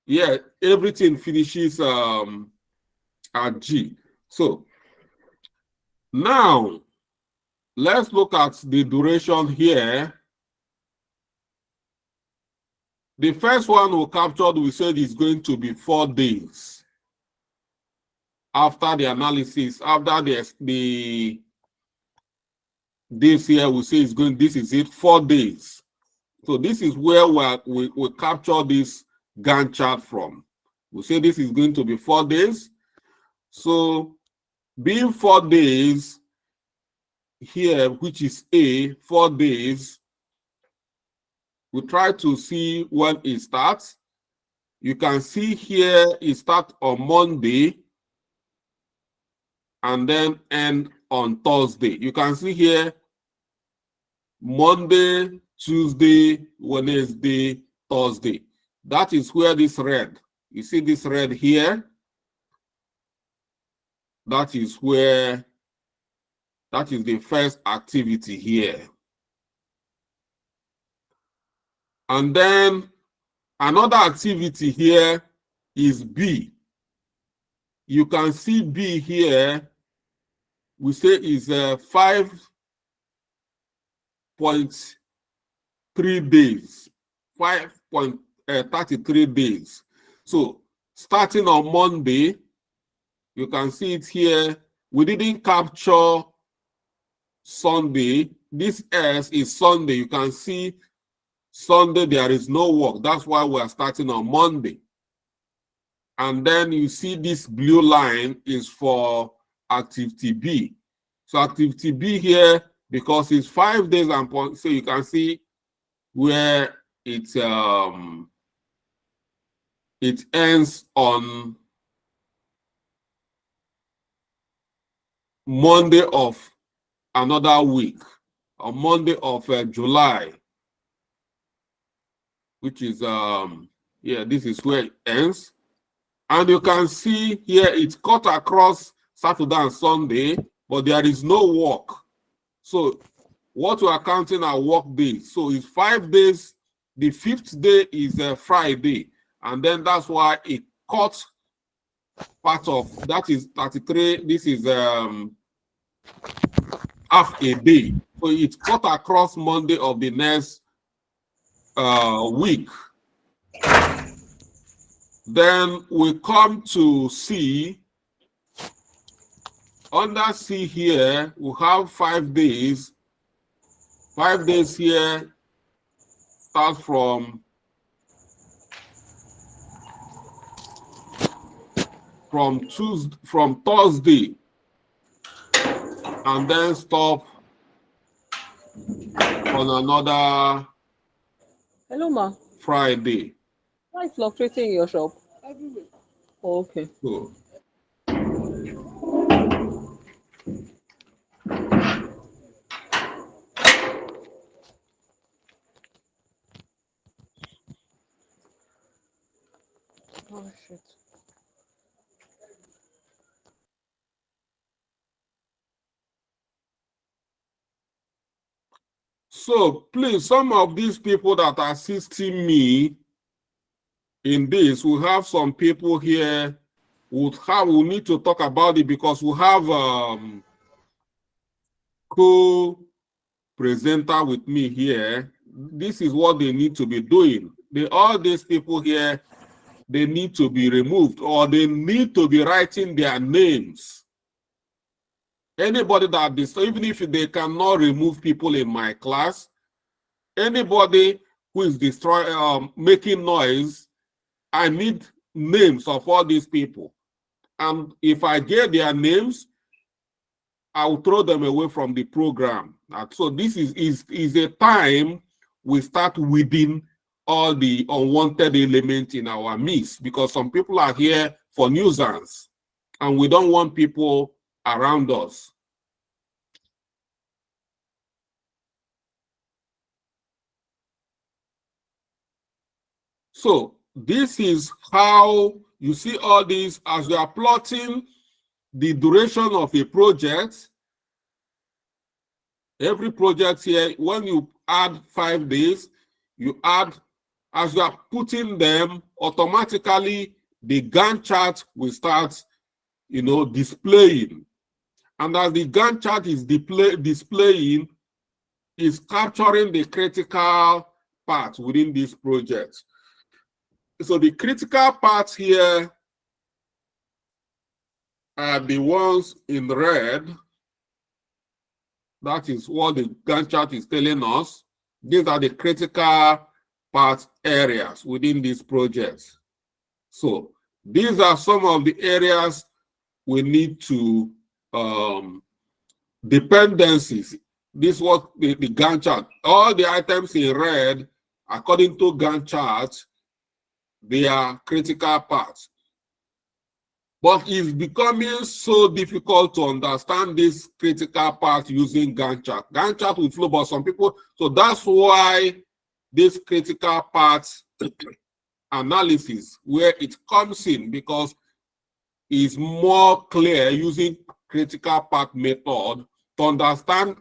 S1: yeah, everything finishes at G. So now let's look at the duration here. The first one we captured, we said is going to be 4 days. After the analysis, after the days here, we say this is it, 4 days. So this is where we capture this Gantt chart from. We say this is going to be 4 days. So being 4 days here, which is A, 4 days, we try to see when it starts. You can see here it starts on Monday and then end on Thursday. You can see here Monday, Tuesday, Wednesday, Thursday. That is where this red, you see this red here? That is where That is the first activity here. And then another activity here is B. You can see B here. We say is 5.3 days, 5.33 days. So starting on Monday, you can see it here. We didn't capture Sunday. This S is Sunday. You can see Sunday there is no work. That's why we are starting on Monday. And then you see this blue line is for activity B. So activity B here, because it's 5 days and so you can see where it ends on Monday of another week, on Monday of July, which is yeah, this is where it ends. And you can see here it's cut across Saturday and Sunday, but there is no work. So what we are counting are work days. So it's 5 days. The 5th day is Friday. And then that's why it cut part of, that is 33. This is half a day. So it's cut across Monday of the next week. Then we come to C. Under C here, we have 5 days. 5 days here start from Thursday, and then stop on another
S8: Hello, ma.
S1: Friday.
S8: Why fluctuating in your shop? Everywhere. Oh, okay.
S1: So,
S8: Oh, shit.
S1: so please, some of these people that are assisting me in this, we have some people here we need to talk about it, because we have co-presenter with me here. This is what they need to be doing. All these people here, they need to be removed, or they need to be writing their names. Anybody that even if they cannot remove people in my class, anybody who is making noise, I need names of all these people. And if I get their names, I will throw them away from the program. So this is a time we start weeding all the unwanted elements in our midst, because some people are here for nuisance, and we don't want people around us. So this is how you see all these as we are plotting the duration of a project. Every project here, when you add 5 days, you add, as you are putting them, automatically the Gantt chart will start, displaying. And as the Gantt chart is displaying, is capturing the critical parts within this project. So the critical parts here are the ones in red. That is what the Gantt chart is telling us. These are the critical part areas within this project. So these are some of the areas we need to dependencies. This is what the Gantt chart. All the items in red, according to Gantt chart, they are critical parts. But it's becoming so difficult to understand this critical part using Gantt chart. Gantt chart will flow, but some people, so that's why this critical part analysis, where it comes in, because it's more clear using critical part method to understand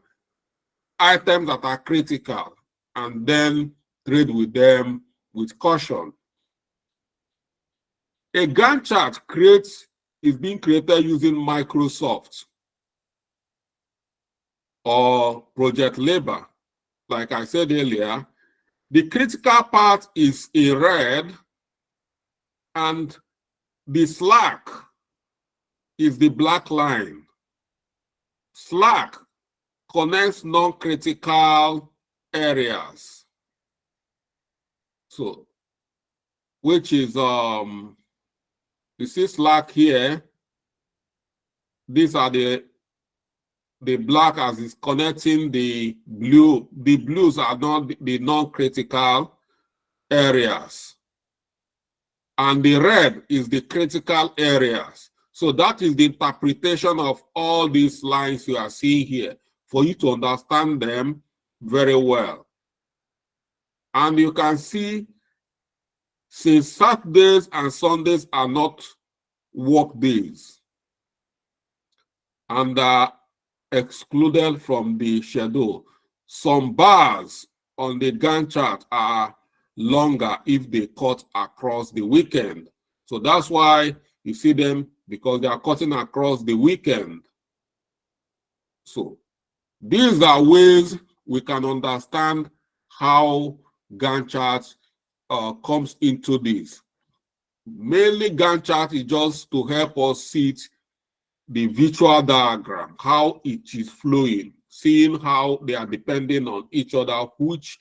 S1: items that are critical and then trade with them with caution. A Gantt chart is being created using Microsoft or Project Labor. Like I said earlier, the critical part is in red and the slack is the black line. Slack connects non-critical areas. So, which is, you see slack here. These are the black as is connecting the blue. The blues are not the non-critical areas. And the red is the critical areas. So that is the interpretation of all these lines you are seeing here for you to understand them very well. And you can see, since Saturdays and Sundays are not work days and are excluded from the schedule, some bars on the Gantt chart are longer if they cut across the weekend. So that's why you see them, because they are cutting across the weekend. So these are ways we can understand how Gantt chart comes into this. Mainly Gantt chart is just to help us see the visual diagram, how it is flowing, seeing how they are depending on each other, which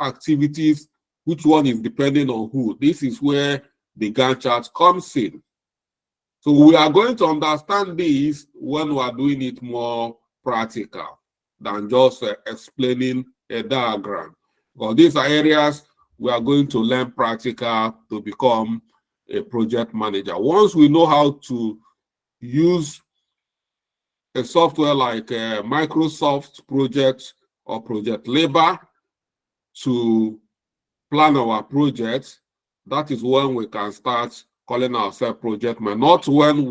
S1: activities, which one is depending on who. This is where the Gantt chart comes in. So we are going to understand this when we are doing it more practical than just explaining a diagram. Because these are areas we are going to learn practical to become a project manager. Once we know how to use a software like Microsoft Project or Project Labor to plan our projects, that is when we can start calling ourselves project man. Not when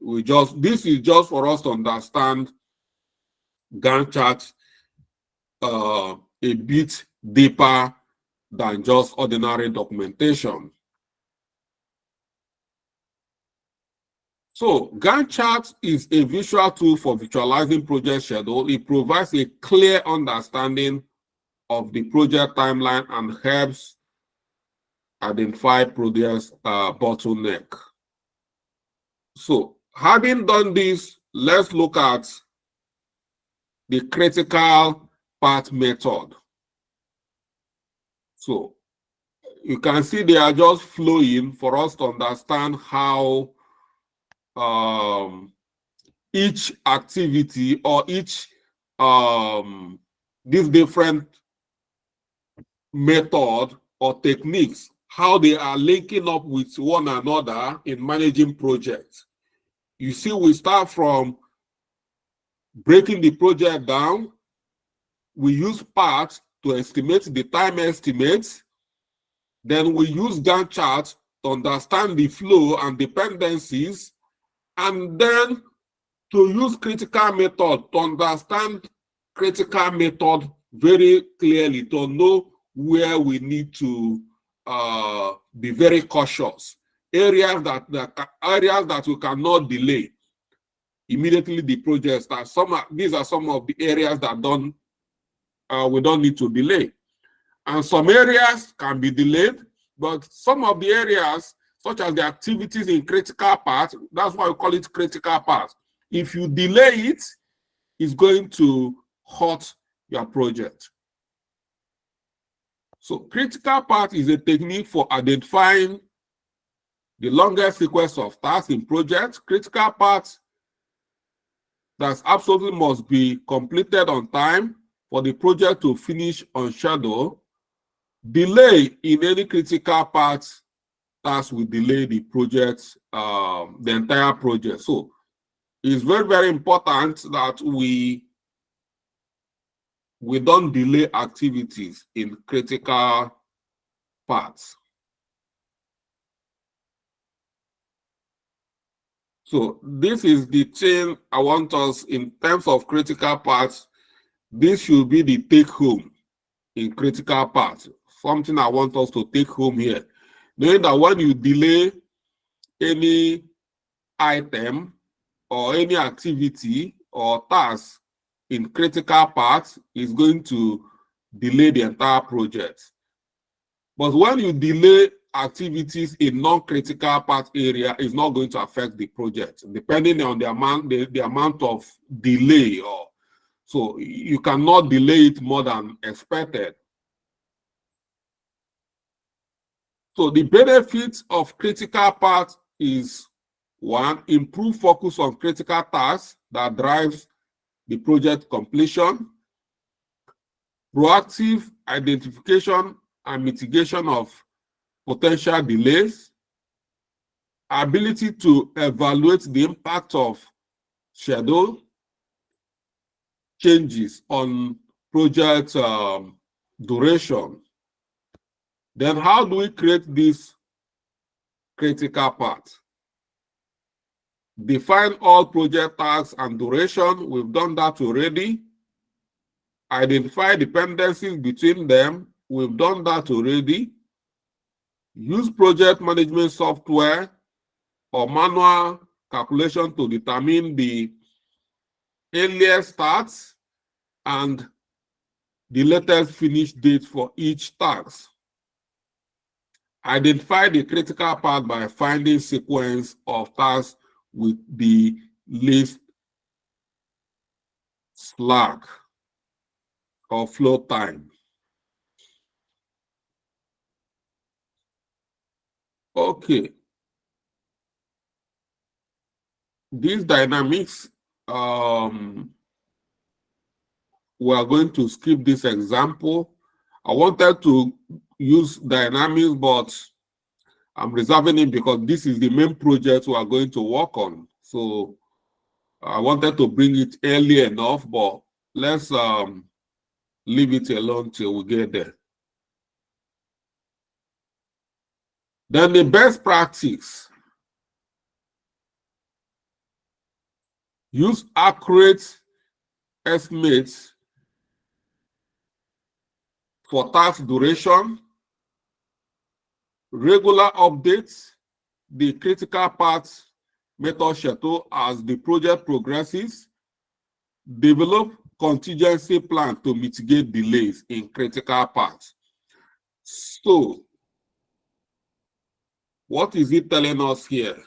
S1: we just, this is just for us to understand Gantt chart a bit deeper than just ordinary documentation. So Gantt chart is a visual tool for visualizing project schedule. It provides a clear understanding of the project timeline and helps identify project bottleneck. So having done this, let's look at the critical path method. So you can see they are just flowing for us to understand how each activity or each these different method or techniques, how they are linking up with one another in managing projects. You see, we start from breaking the project down. We use parts to estimate the time estimates. Then we use Gantt charts to understand the flow and dependencies. And then to use critical method to understand critical method very clearly, to know where we need to be very cautious. Areas that we cannot delay. Immediately the project starts. These are some of the areas that we don't need to delay. And some areas can be delayed, but some of the areas, such as the activities in critical path, that's why we call it critical path. If you delay it, it's going to hurt your project. So critical path is a technique for identifying the longest sequence of tasks in projects. Critical path that absolutely must be completed on time for the project to finish on schedule. Delay in any critical path task will delay the project, the entire project. So it's very, very important that we don't delay activities in critical paths. So this is the thing I want us in terms of critical paths. This should be the take home in critical paths. Something I want us to take home here. Knowing that when you delay any item or any activity or task in critical paths, is going to delay the entire project. But when you delay activities in non-critical path area, is not going to affect the project, depending on the amount of delay. Or so you cannot delay it more than expected. So the benefits of critical path is: one, improve focus on critical tasks that drives the project completion. Proactive identification and mitigation of potential delays. Ability to evaluate the impact of schedule changes on project duration. Then how do we create this critical path? Define all project tasks and duration. We've done that already. Identify dependencies between them. We've done that already. Use project management software or manual calculation to determine the earliest starts and the latest finish date for each task. Identify the critical path by finding sequence of tasks with the least slack or flow time. Okay. These dynamics, we are going to skip this example. I wanted to use dynamics, but I'm reserving it because this is the main project we are going to work on. So I wanted to bring it early enough, but let's leave it alone till we get there. Then the best practice: use accurate estimates for task duration. Regular updates the critical path method schedule as the project progresses. Develop contingency plan to mitigate delays in critical paths. So, what is it telling us here?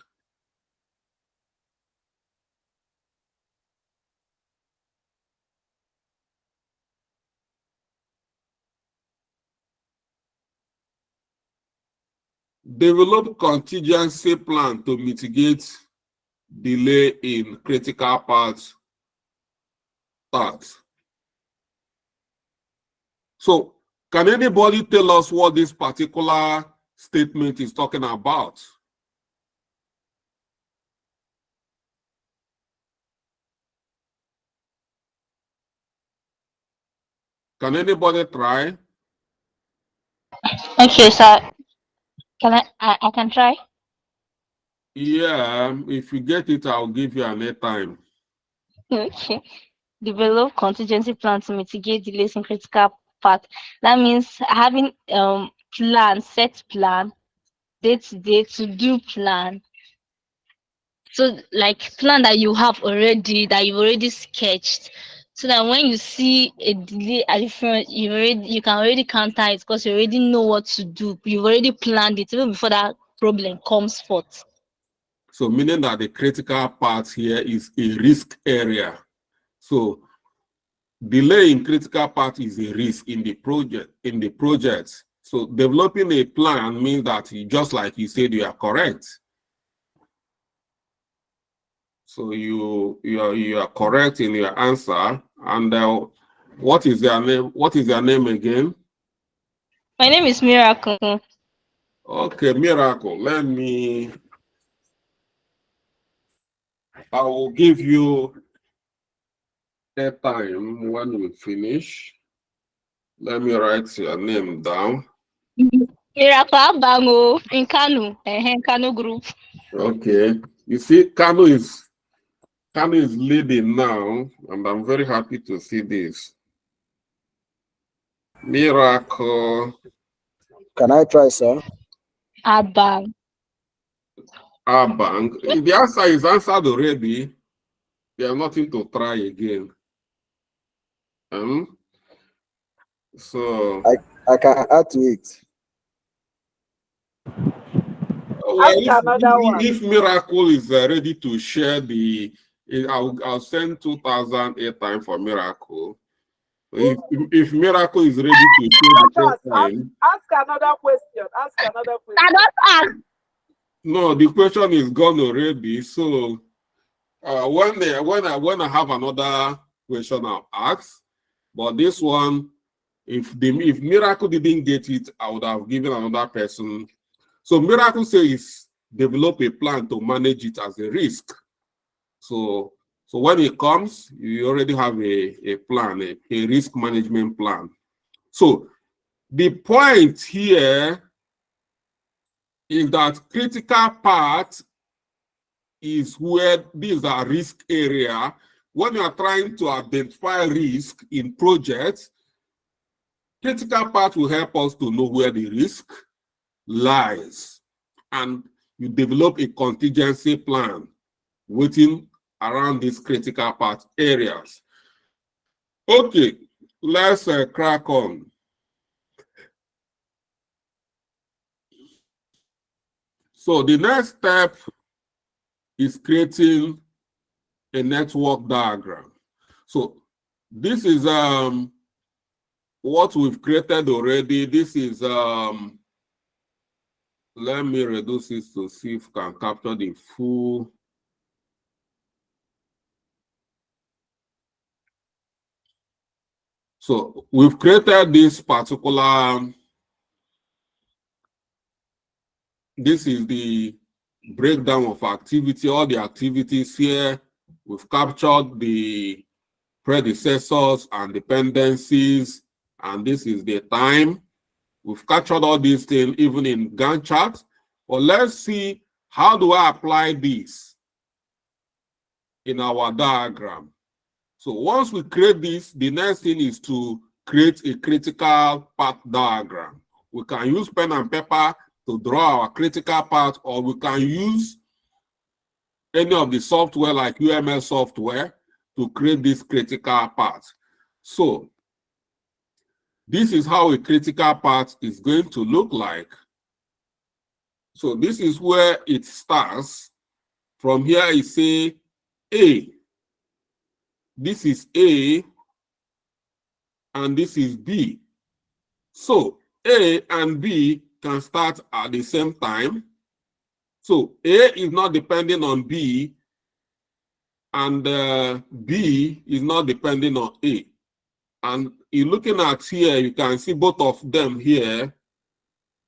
S1: Develop contingency plan to mitigate delay in critical path tasks. So, can anybody tell us what this particular statement is talking about? Can anybody try?
S2: Okay, so can I can try?
S1: Yeah, if you get it, I'll give you an airtime.
S2: Okay. Develop contingency plan to mitigate delays in critical path. That means having plan, set plan, day to day, to do plan. So like plan that you have already, that you've already sketched, so that when you see a delay at the front, you can already counter it because you already know what to do. You've already planned it even before that problem comes forth.
S1: So meaning that the critical part here is a risk area. So delay in critical path is a risk in the project. So developing a plan means that just like you said, you are correct. So you are correct in your answer. And what is your name? What is your name again?
S2: My name is Miracle.
S1: Okay, Miracle. I will give you a time when we finish. Let me write your name down.
S2: Miracle Abango in Kanu, Kanu group.
S1: Okay. You see, Kano is leading now, and I'm very happy to see this. Miracle.
S10: Can I try, sir?
S2: Abang.
S1: Abang. The answer is answered already. There's nothing to try again. So
S10: I can add to it.
S1: Well, if Miracle is ready to share I'll send 2,000 airtime for Miracle. If Miracle is ready to share the airtime,
S3: Ask another question. Ask another question.
S2: I don't ask.
S1: no, the question is gone already. So when I have another question, I'll ask. But this one, if Miracle didn't get it, I would have given another person. So Miracle says develop a plan to manage it as a risk. So when it comes, you already have a plan, a risk management plan. So the point here is that critical path is where these are risk area. When you are trying to identify risk in projects, critical path will help us to know where the risk lies, and you develop a contingency plan within around these critical path areas. Okay, let's crack on. So the next step is creating a network diagram. So this is what we've created already. This is let me reduce this to see if I can capture the full. So we've created this particular, this is the breakdown of activity, all the activities here. We've captured the predecessors and dependencies, and this is the time. We've captured all these things even in Gantt chart. But let's see, how do I apply this in our diagram? So once we create this, the next thing is to create a critical path diagram. We can use pen and paper to draw our critical path, or we can use any of the software like UML software to create this critical path. So this is how a critical path is going to look like. So this is where it starts. From here, I say A. This is A, and this is B. So A and B can start at the same time. So A is not depending on B, and B is not depending on A. And you're looking at here, you can see both of them here.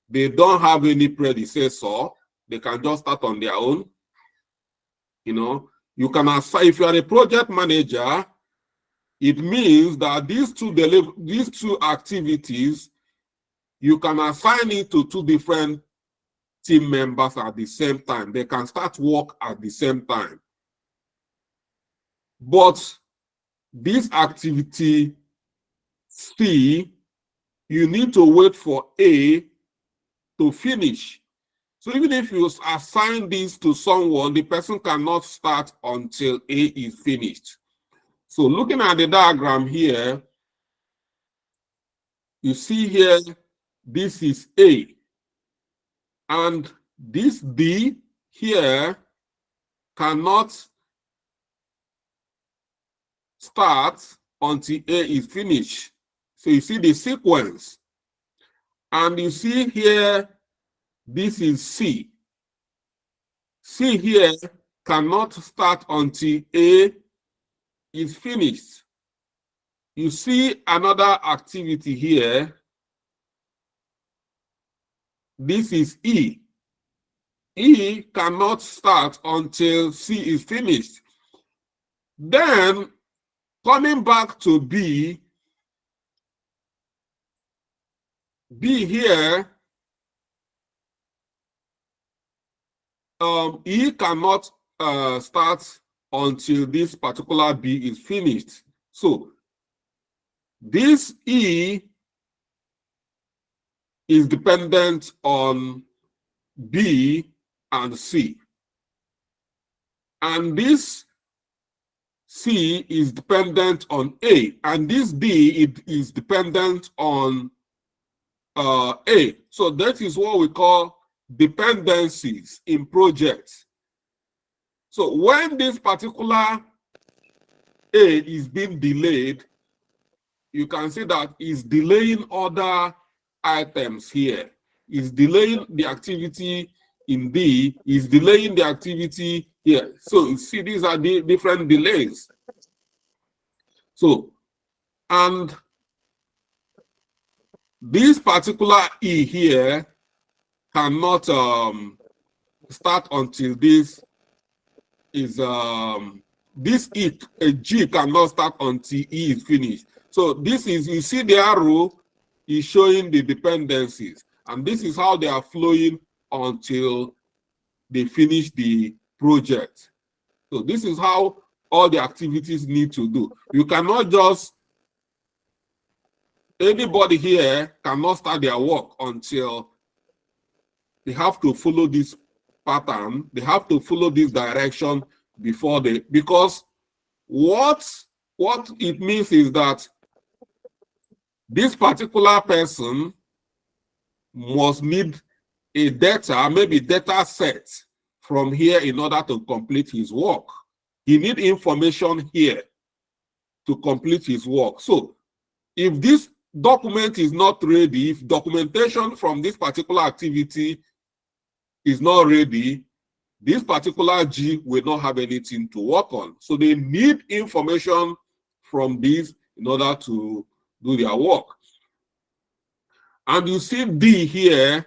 S1: They don't have any predecessor. They can just start on their own. You know, you can assign, if you are a project manager, it means that these two activities, you can assign it to two different team members at the same time. They can start work at the same time. But this activity C, you need to wait for A to finish. So even if you assign this to someone, the person cannot start until A is finished. So looking at the diagram here, you see here, this is A. And this D here cannot start until A is finished. So you see the sequence. And you see here, this is C. C here cannot start until A is finished. You see another activity here. This is E. E cannot start until C is finished. Then, coming back to B, B here, E cannot start until this particular B is finished. So this E is dependent on B and C. And this C is dependent on A. And this D is dependent on A. So that is what we call dependencies in projects. So when this particular A is being delayed, you can see that it's delaying other items here. It's delaying the activity in D, is delaying the activity here. So you see, these are the different delays. So, and this particular E here cannot start until this is this E, a G cannot start until E is finished. So this is, you see the arrow is showing the dependencies, and this is how they are flowing until they finish the project. So this is how all the activities need to do. You cannot just, anybody here cannot start their work until they have to follow this pattern, they have to follow this direction before they, because what it means is that this particular person must need a data, maybe data set from here in order to complete his work. He needs information here to complete his work. So if this document is not ready, if documentation from this particular activity is not ready, this particular G will not have anything to work on. So they need information from this in order to do their work. And you see D here,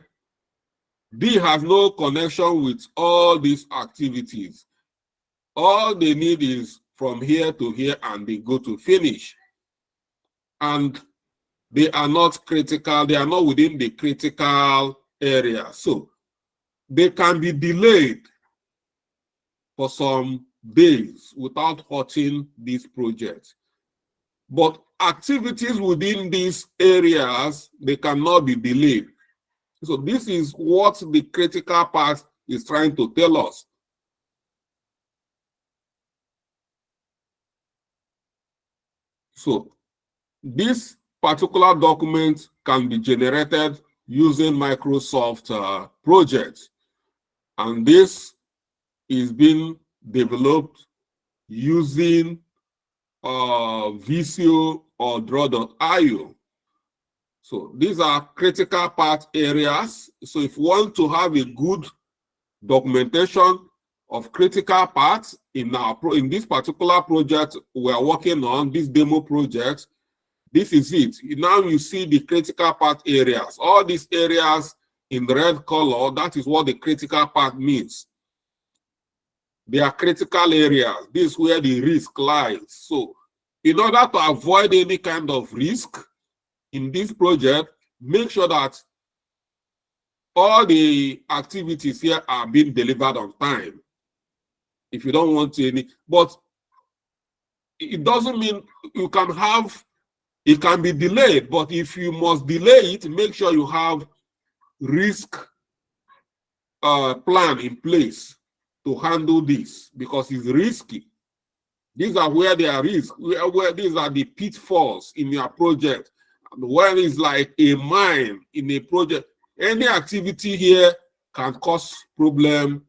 S1: D has no connection with all these activities. All they need is from here to here, and they go to finish. And they are not critical, they are not within the critical area. So they can be delayed for some days without hurting this project. But activities within these areas, they cannot be delayed. So this is what the critical part is trying to tell us. So this particular document can be generated using Microsoft projects. And this is being developed using Visio or Draw.io. So these are critical path areas. So if you want to have a good documentation of critical parts in this particular project we are working on, this demo project, this is it. Now you see the critical path areas. All these areas in the red color, that is what the critical path means. They are critical areas. This is where the risk lies. So in order to avoid any kind of risk in this project, make sure that all the activities here are being delivered on time. If you don't want any, but it doesn't mean you can have, it can be delayed, but if you must delay it, make sure you have risk plan in place to handle this, because it's risky. These are where there are risks, where these are the pitfalls in your project. Where it's like a mine in a project, any activity here can cause problem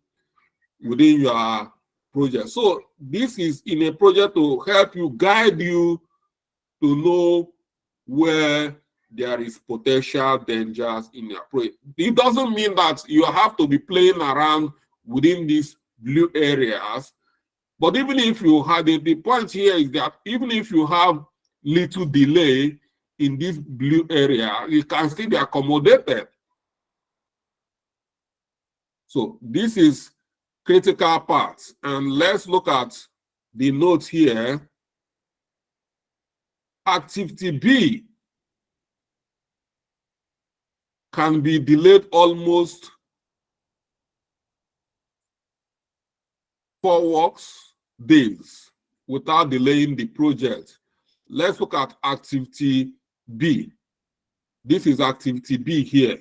S1: within your project. So this is in a project to help you, guide you to know where there is potential dangers in your project. It doesn't mean that you have to be playing around within these blue areas, but even if you have, the point here is that even if you have little delay in this blue area, it can still be accommodated. So this is critical parts. And let's look at the note here. Activity B can be delayed almost 4 works days without delaying the project. Let's look at activity B. This is activity B here.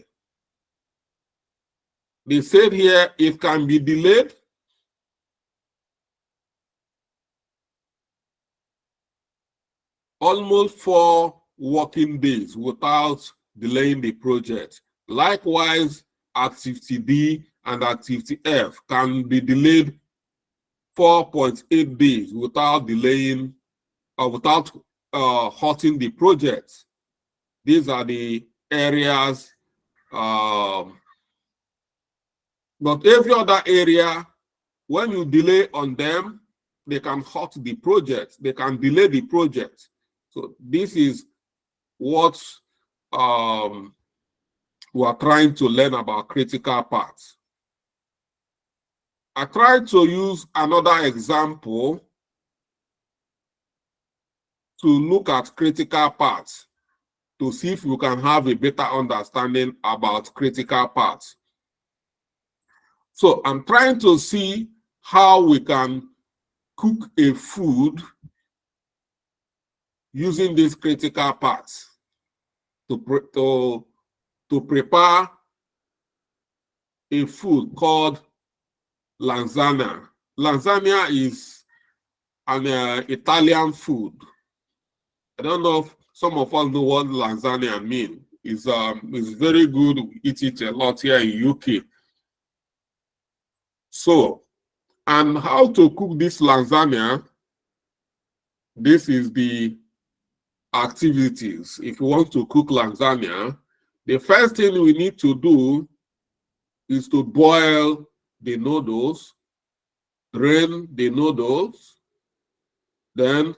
S1: They said here it can be delayed almost 4 working days without delaying the project. Likewise, activity D and activity F can be delayed 4.8 days without delaying or without halting the project. These are the areas, but every other area, when you delay on them, they can halt the project, they can delay the project. So this is what we are trying to learn about critical paths. I tried to use another example to look at critical paths to see if we can have a better understanding about critical paths. So I'm trying to see how we can cook a food using these critical paths to prepare a food called lasagna. Lasagna is an Italian food. I don't know if some of us know what lasagna means. It's very good. We eat it a lot here in UK. So, and how to cook this lasagna, this is the activities. If you want to cook lasagna, the first thing we need to do is to boil the noodles, drain the noodles, then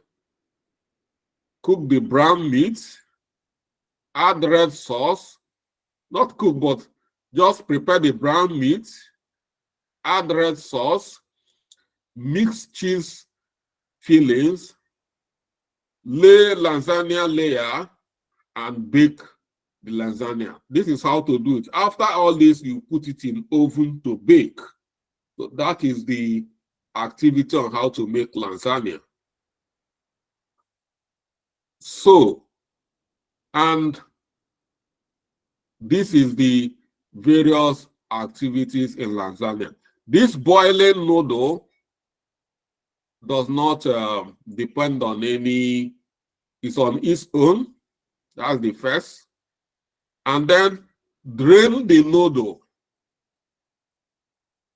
S1: cook the brown meat, add red sauce, not cook, but just prepare the brown meat, add red sauce, mix cheese fillings, lay lasagna layer, and bake the lasagna. This is how to do it. After all this, you put it in oven to bake. So that is the activity on how to make lasagna. So, and this is the various activities in lasagna. This boiling noodle does not depend on any, it's on its own. That's the first. And then drain the noodle.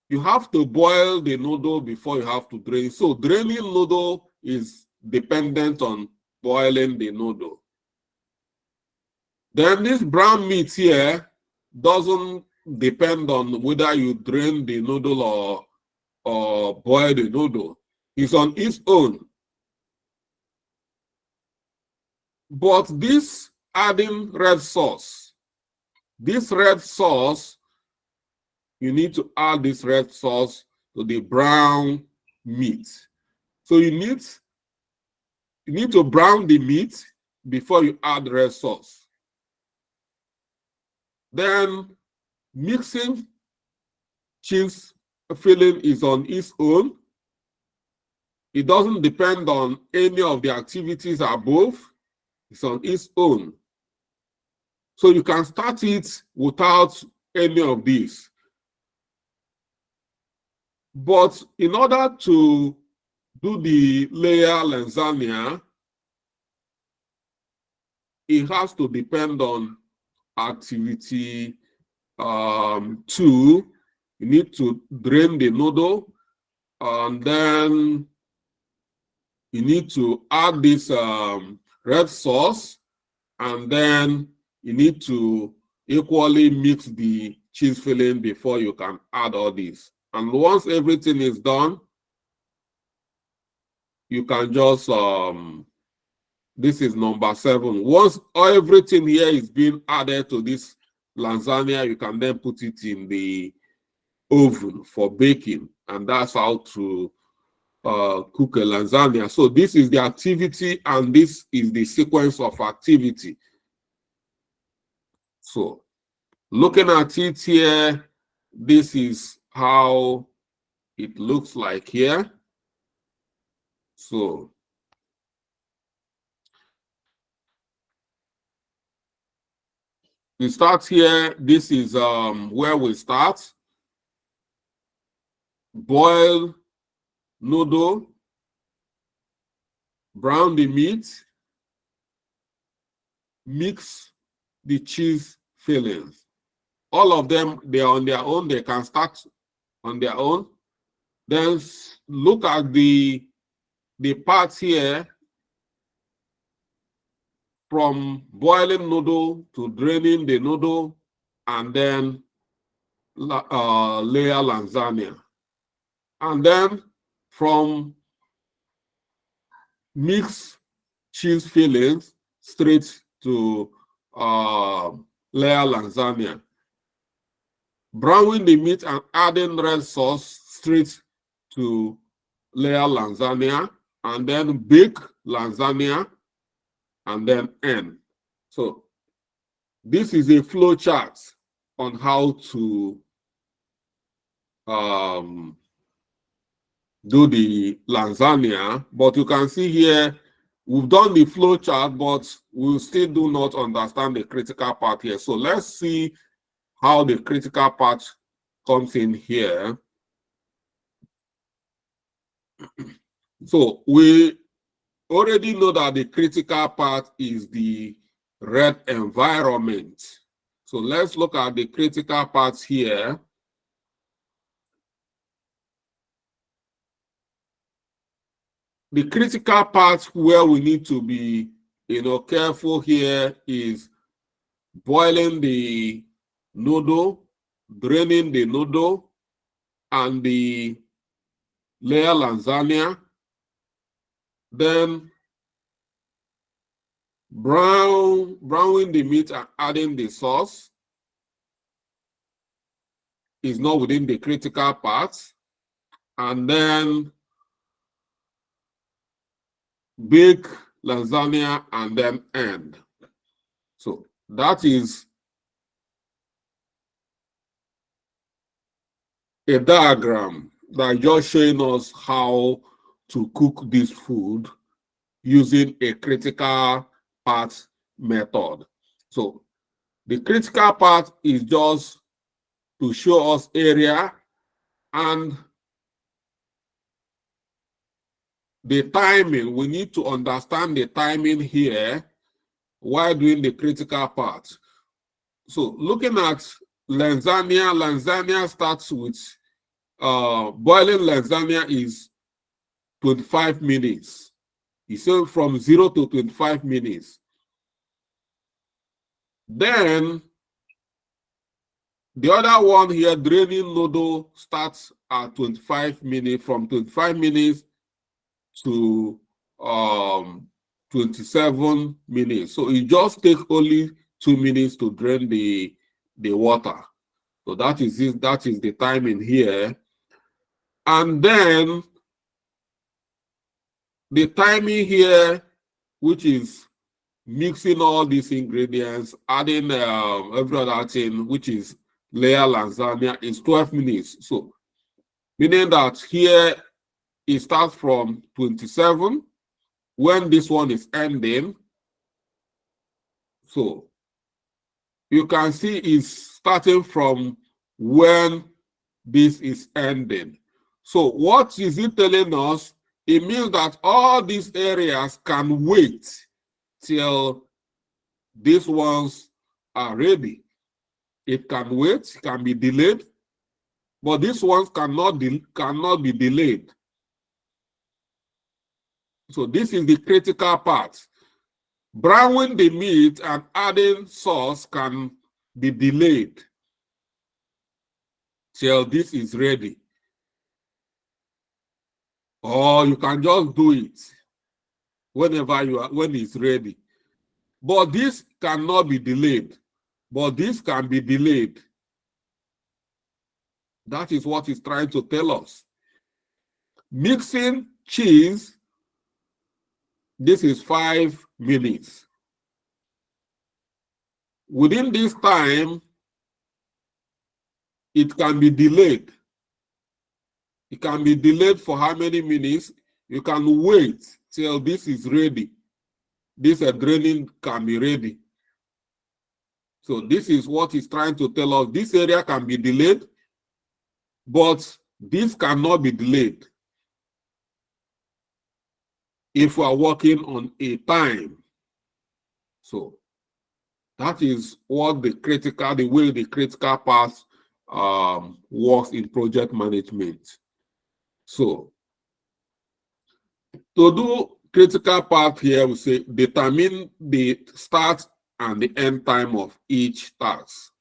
S1: You have to boil the noodle before you have to drain. So draining noodle is dependent on boiling the noodle. Then this brown meat here doesn't depend on whether you drain the noodle or boil the noodle. It's on its own. But this adding red sauce, this red sauce, you need to add this red sauce to the brown meat. So you need to brown the meat before you add red sauce. Then mixing cheese filling is on its own. It doesn't depend on any of the activities above. It's on its own. So you can start it without any of these. But in order to do the layer lasagna, it has to depend on activity 2. You need to drain the noodle, and then you need to add this red sauce, and then you need to equally mix the cheese filling before you can add all this. And once everything is done, you can just, this is number 7. Once everything here is being added to this lasagna, you can then put it in the oven for baking. And that's how to cook a lasagna. So this is the activity, and this is the sequence of activity. So looking at it here, this is how it looks like here. So we start here. This is where we start. Boil noodle, brown the meat, mix the cheese fillings. All of them, they are on their own. They can start on their own. Then look at the parts here, from boiling noodle to draining the noodle, and then layer lasagna. And then from mix cheese fillings straight to layer lasagna. Browning the meat and adding red sauce straight to layer lasagna, and then bake lasagna, and then end. So this is a flow chart on how to do the lasagna, but you can see here we've done the flow chart, but we still do not understand the critical part here. So let's see how the critical part comes in here. So we already know that the critical part is the red environment. So let's look at the critical parts here. The critical part where we need to be, careful here is boiling the noodle, draining the noodle, and the layer lasagna. Then browning the meat and adding the sauce is not within the critical part. And then bake lasagna and then end. So that is a diagram that just showing us how to cook this food using a critical part method. So the critical part is just to show us area, and the timing. We need to understand the timing here while doing the critical part. So looking at lasagna starts with boiling lasagna is 25 minutes. You say from 0 to 25 minutes. Then the other one here, draining noodle, starts at 25 minutes, from 25 minutes to 27 minutes. So it just takes only 2 minutes to drain the water. So that is it. That is the timing here. And then the timing here, which is mixing all these ingredients, adding every other thing, which is layer lasagna, is 12 minutes. So meaning that here it starts from 27 when this one is ending. So you can see it's starting from when this is ending. So what is it telling us? It means that all these areas can wait till these ones are ready. It can wait, can be delayed, but these ones cannot be delayed. So this is the critical part. Browning the meat and adding sauce can be delayed till this is ready. Or you can just do it when it's ready. But this cannot be delayed. But this can be delayed. That is what it's trying to tell us. Mixing cheese, this is 5 minutes. Within this time, it can be delayed. It can be delayed for how many minutes? You can wait till this is ready. This draining can be ready. So this is what he's trying to tell us. This area can be delayed, but this cannot be delayed if we are working on a time. So that is what the way the critical path works in project management. So to do critical path here, we say determine the start and the end time of each task.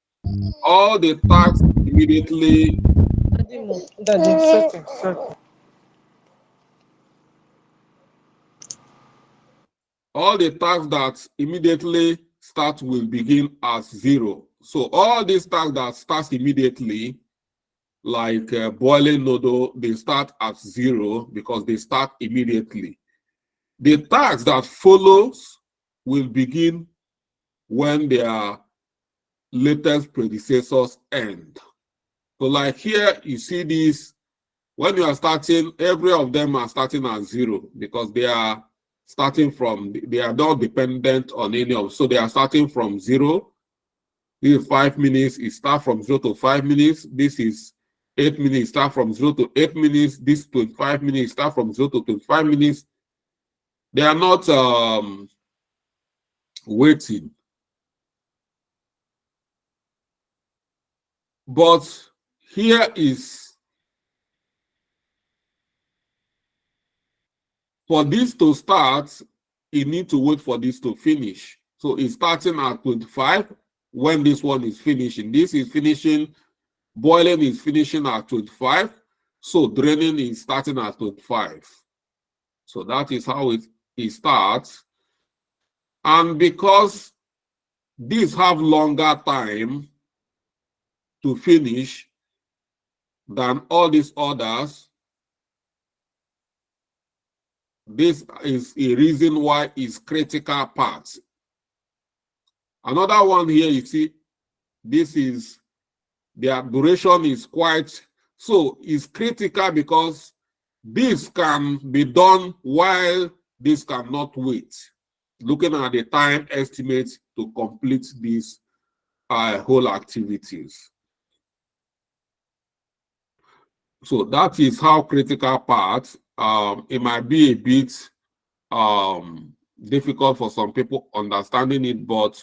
S1: All the tasks immediately. All the tasks that immediately start will begin as 0. So all these tasks that start immediately, like boiling noodle, they start at 0 because they start immediately. The tasks that follows will begin when their latest predecessors end. So like here, you see this, when you are starting, every of them are starting at 0 because they are starting from, they are not dependent on any of, so they are starting from 0. This is 5 minutes, it starts from 0 to 5 minutes. This is 8 minutes, start from 0 to 8 minutes. This 25 minutes, start from 0 to 25 minutes. They are not waiting. But here is, for this to start, you need to wait for this to finish. So it's starting at 25 when this one is finishing. This is finishing, boiling is finishing at 25. So draining is starting at 25. So that is how it starts. And because these have longer time to finish than all these others, this is a reason why it's critical path. Another one here, you see, this is, their duration is quite, so it's critical because this can be done while this cannot wait. Looking at the time estimate to complete these whole activities. So that is how critical part. It might be a bit difficult for some people understanding it, but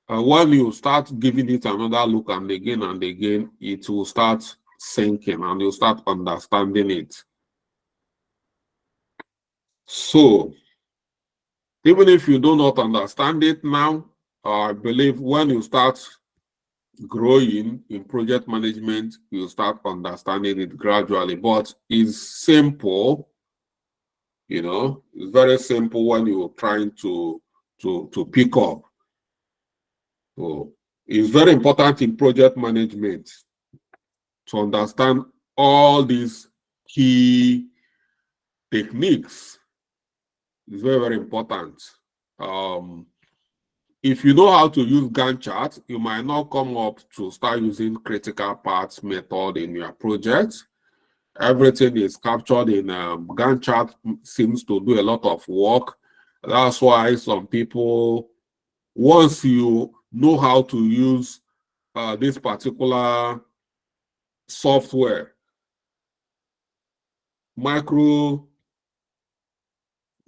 S1: when you start giving it another look and again, it will start sinking and you'll start understanding it. So even if you do not understand it now, I believe when you start growing in project management, you start understanding it gradually. But it's simple, you know, it's very simple when you're trying to pick up. So it's very important in project management to understand all these key techniques. It's very, very important. If you know how to use Gantt chart, you might not come up to start using critical path method in your project. Everything is captured in Gantt chart. Seems to do a lot of work. That's why some people, once you know how to use this particular software,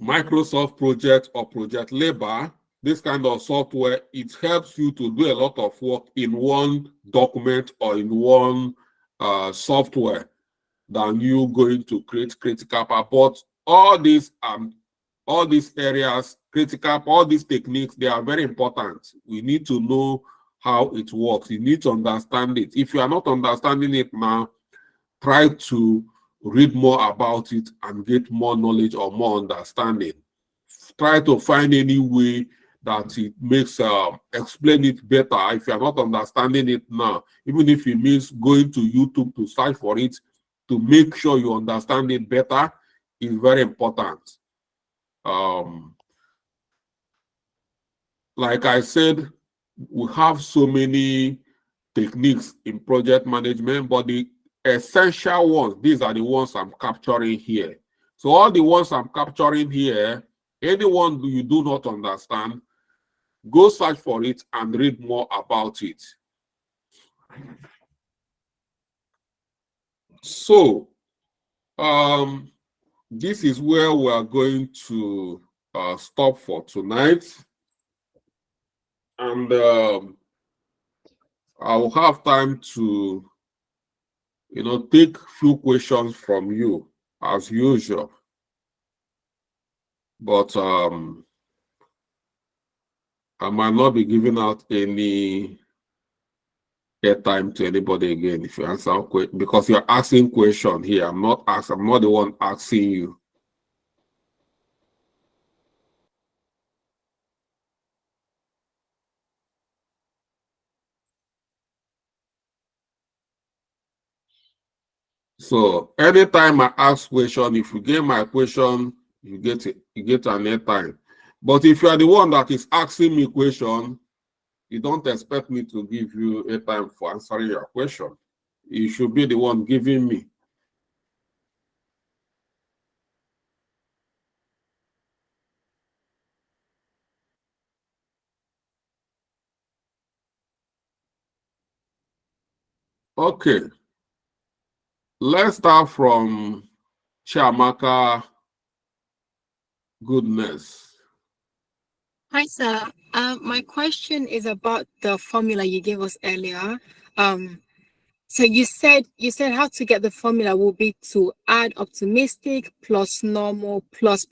S1: Microsoft Project or Project Labor, this kind of software, it helps you to do a lot of work in one document or in one software than you going to create critical path. But all these areas, critical, all these techniques, they are very important. We need to know how it works. You need to understand it. If you are not understanding it now, try to read more about it and get more knowledge or more understanding. Try to find any way that it makes explain it better. If you are not understanding it now, even if it means going to YouTube to search for it to make sure you understand it better, is very important. Like I said, we have so many techniques in project management, but the essential ones. These are the ones I'm capturing here. So all the ones I'm capturing here, anyone you do not understand, go search for it and read more about it. So this is where we are going to stop for tonight. And I will have time to, take few questions from you as usual. But I might not be giving out any airtime to anybody again if you answer because you're asking question here. I'm not the one asking you. So anytime I ask question, if you get my question, you get an airtime. But if you are the one that is asking me question, you don't expect me to give you airtime for answering your question. You should be the one giving me. Okay. Let's start from Chiamaka Goodness.
S11: Hi, sir. My question is about the formula you gave us earlier. So you said how to get the formula will be to add optimistic plus normal plus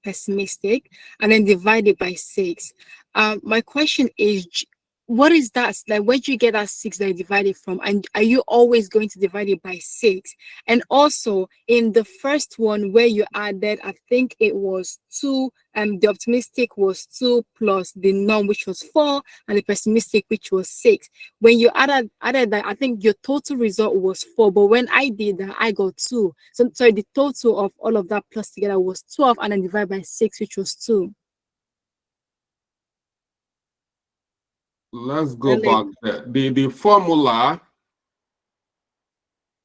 S11: pessimistic and then divide it by 6. My question is, what is that? Like, where do you get that 6 that you divide it from? And are you always going to divide it by 6? And also, in the first one where you added, I think it was 2, the optimistic was 2 plus the norm, which was 4, and the pessimistic, which was 6. When you added that, I think your total result was 4. But when I did that, I got 2. So sorry, the total of all of that plus together was 12, and then divided by 6, which was 2.
S1: Let's go back there. The formula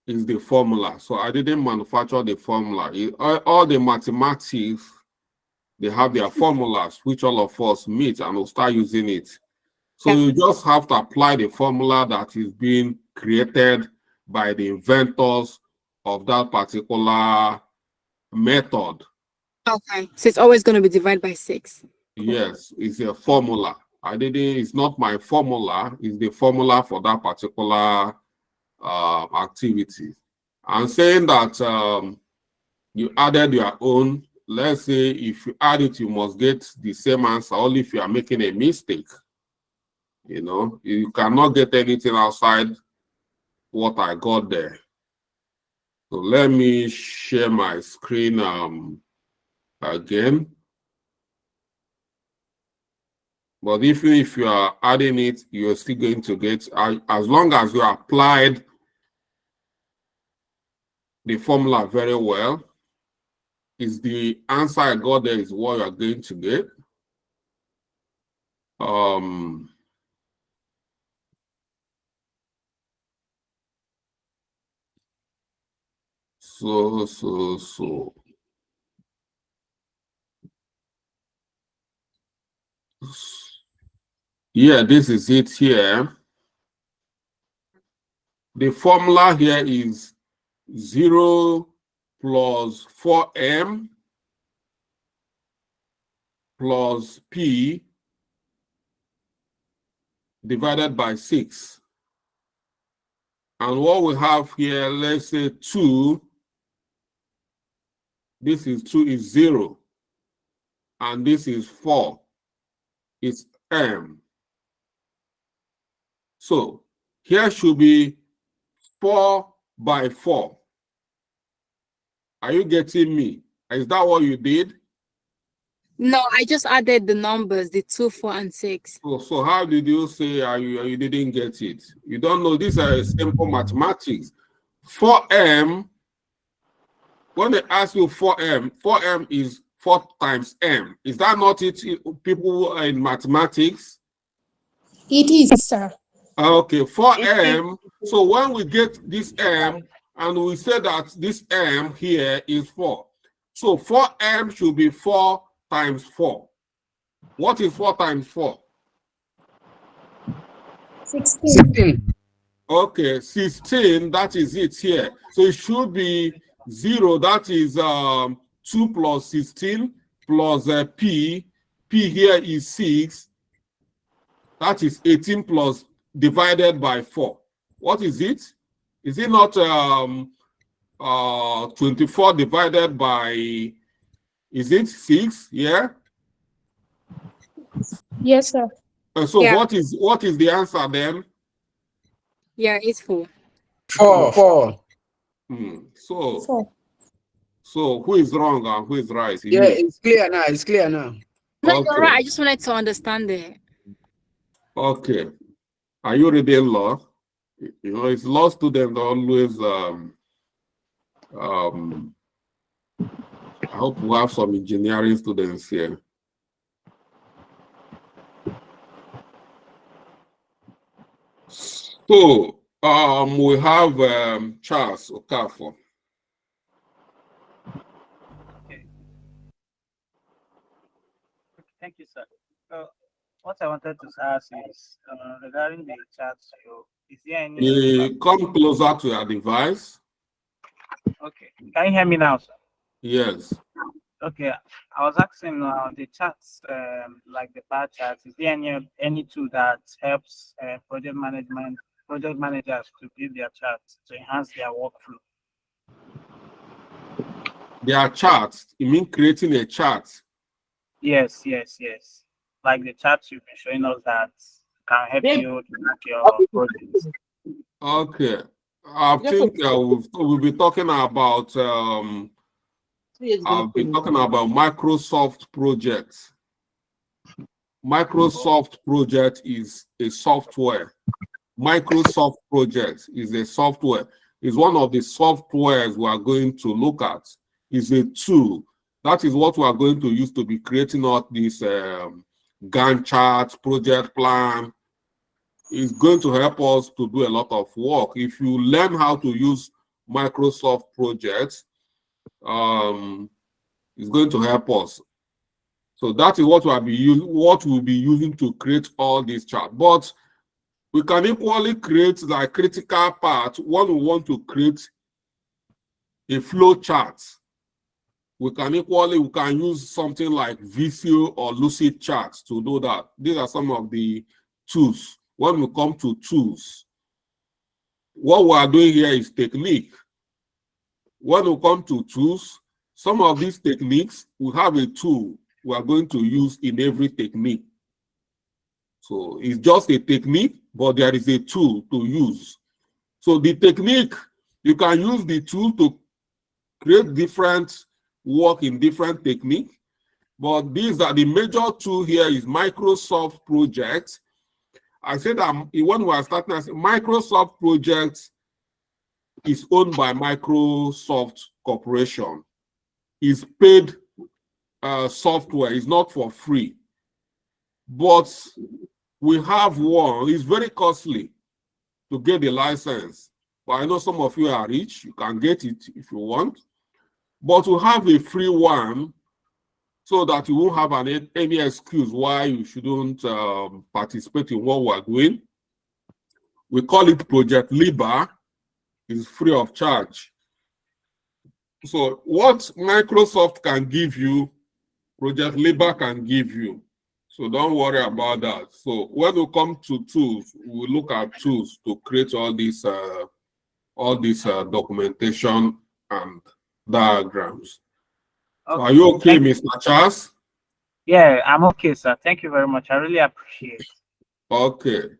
S1: is the formula. So I didn't manufacture the formula. All the mathematics, they have their formulas, which all of us meet and will start using it. So you just have to apply the formula that is being created by the inventors of that particular method.
S11: Okay. So it's always going to be divided by 6.
S1: Yes, it's a formula. It's not my formula, it's the formula for that particular activity. I'm saying that you added your own. Let's say if you add it, you must get the same answer only if you are making a mistake. You cannot get anything outside what I got there. So let me share my screen again. But even if you are adding it, you're still going to get, as long as you applied the formula very well, is the answer I got there is what you're going to get. So. Yeah, this is it here. The formula here is 0 plus 4m plus p divided by 6. And what we have here, let's say 2. This is 2 is 0. And this is 4. It's m. So here should be 4 by 4. Are you getting me? Is that what you did?
S11: No, I just added the numbers, the 2, 4, and 6.
S1: So how did you say you didn't get it? You don't know. These are simple mathematics. 4m, when they ask you 4m is 4 times m. Is that not it, people in mathematics?
S12: It is, sir.
S1: Okay, 4m. So when we get this m And we say that this m here is 4. So 4m should be 4 times 4. What is 4 times 4?
S6: 16.
S1: Okay, 16, that is it here. So it should be 0, that is 2 plus 16 plus p. P here is 6. That is 18 plus divided by 4. What is it? Is it not 24 divided by, is it 6? Yeah?
S6: Yes, sir.
S1: So
S11: Yeah.
S1: what is the answer then?
S11: Yeah, it's 4.
S10: 4.
S1: So
S6: 4.
S1: so who is wrong and who is right?
S8: Yeah, it's clear now. It's clear now.
S11: No,
S1: Okay.
S11: you're right. I just wanted to understand it.
S1: Okay. Are you reading law? You know, it's law students always I hope we have some engineering students here. So we have Charles Okafor.
S12: Thank you, sir. What I wanted to ask is regarding the chat. Is there any?
S1: Come closer to your device.
S12: Okay. Can you hear me now, sir?
S1: Yes.
S12: Okay. I was asking the chats, like the bar charts. Is there any tool that helps project managers to build their charts to enhance their workflow?
S1: Their charts. You mean creating a chart?
S12: Yes. Like the charts you've been showing us that can help you to track your projects.
S1: Okay. I think we'll be talking about I'll be talking about Microsoft projects. Microsoft project is a software. Microsoft project is a software. It's one of the softwares we are going to look at. It's a tool. That is what we are going to use to be creating all these Gantt charts, project plan. It's going to help us to do a lot of work. If you learn how to use Microsoft projects, it's going to help us. So that is what we'll be using to create all these charts. But we can equally create like critical part when we want to create a flow chart. We can use something like Visio or Lucid Charts to do that. These are some of the tools. When we come to tools, what we are doing here is technique. When we come to tools, some of these techniques, we have a tool we are going to use in every technique. So it's just a technique, but there is a tool to use. So the technique, you can use the tool to create different work in different techniques. But these are the major tool here is Microsoft Project. I said that when we are starting, I said Microsoft Project is owned by Microsoft Corporation. It's paid software. It's not for free. But we have one. It's very costly to get the license. But I know some of you are rich. You can get it if you want. But we have a free one so that you won't have any excuse why you shouldn't participate in what we're doing. We call it Project Libre. It's free of charge. So what Microsoft can give you, Project Libre can give you. So don't worry about that. So when we come to tools, we look at tools to create all this documentation and diagrams.
S12: Okay.
S1: So are you okay, Mr. Charles?
S12: Yeah, I'm okay, sir. Thank you very much. I really appreciate it.
S1: Okay.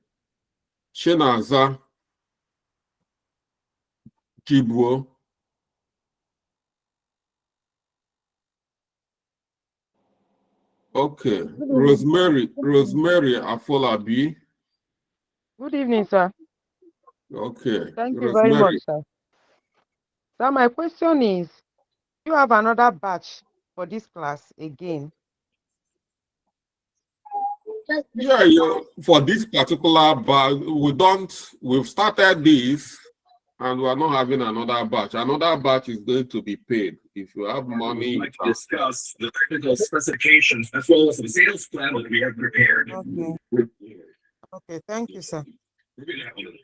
S1: Chinaza Jibwo. Okay. Rosemary Afolabi.
S13: Good evening, sir.
S1: Okay.
S13: Thank you very much, sir. So my question is, do you have another batch for this class again?
S1: Yeah, for this particular batch, we've started this. and we are not having another batch. Another batch is going to be paid. If you have money,
S4: We'd like to discuss the technical specifications as well as the sales plan that we have prepared.
S13: Okay. Okay, thank you, sir.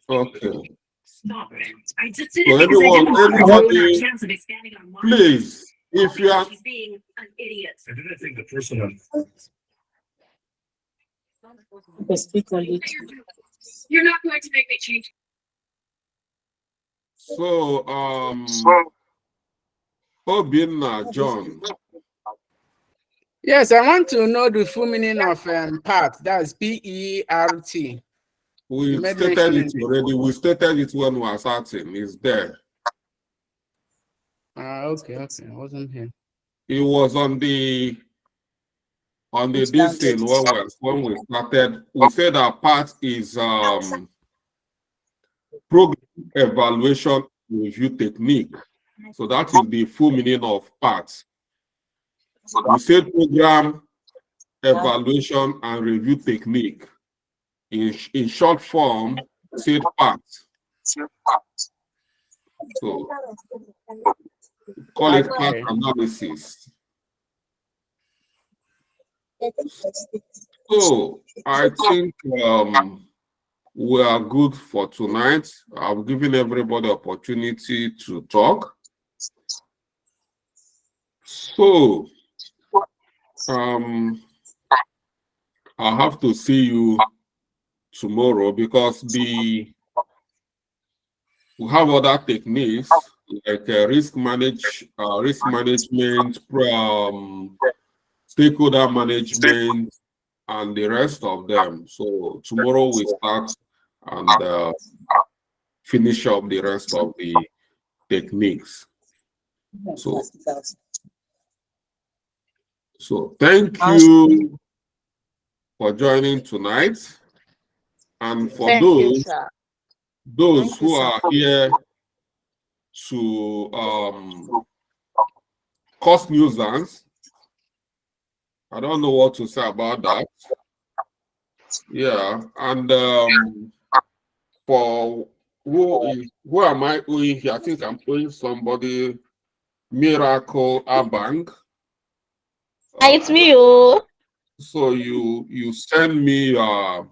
S1: okay.
S6: Stop it. I just
S1: So
S6: did it because I
S1: everyone,
S6: didn't want to
S1: everybody,
S6: ruin our chance of expanding our market.
S1: please, if you are,
S6: She's being an idiot.
S4: I didn't think the person on
S6: You're not going to make me change.
S1: so Obinna John.
S10: Yes, I want to know the full meaning of PAT. That's PERT.
S1: We
S10: You made
S1: stated
S10: mention
S1: it already. We stated it when we were starting. It's there.
S10: Okay. I wasn't here.
S1: It was on the this thing when we started. We said our part is program evaluation review technique. So that is the full meaning of PAT. We said program evaluation and review technique. In short form, said PAT. So call it PAT analysis. So I think we are good for tonight. I've given everybody opportunity to talk. So I'll have to see you tomorrow because we have other techniques like risk management, stakeholder management, and the rest of them. So tomorrow we start and finish up the rest of the techniques. So thank you for joining tonight. And for those who are here to cause nuisance, I don't know what to say about that. Yeah, and for who am I owing here? I think I'm owing somebody Miracle Abang.
S2: It's me, oh.
S1: So you send me your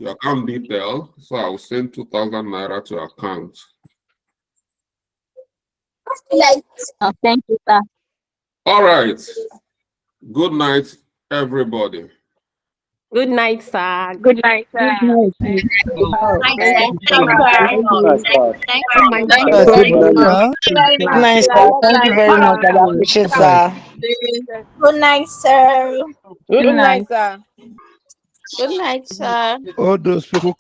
S1: account detail. So I'll send 2,000 naira to your account.
S2: Oh, thank you, sir.
S1: All right. Good night, everybody.
S14: Good night, sir.
S2: Good night, sir.
S14: Thank you.
S15: Good night, sir. Thank you very much. I appreciate, sir.
S16: Good night, sir.
S5: Good night.
S16: Good night, sir.
S15: All those people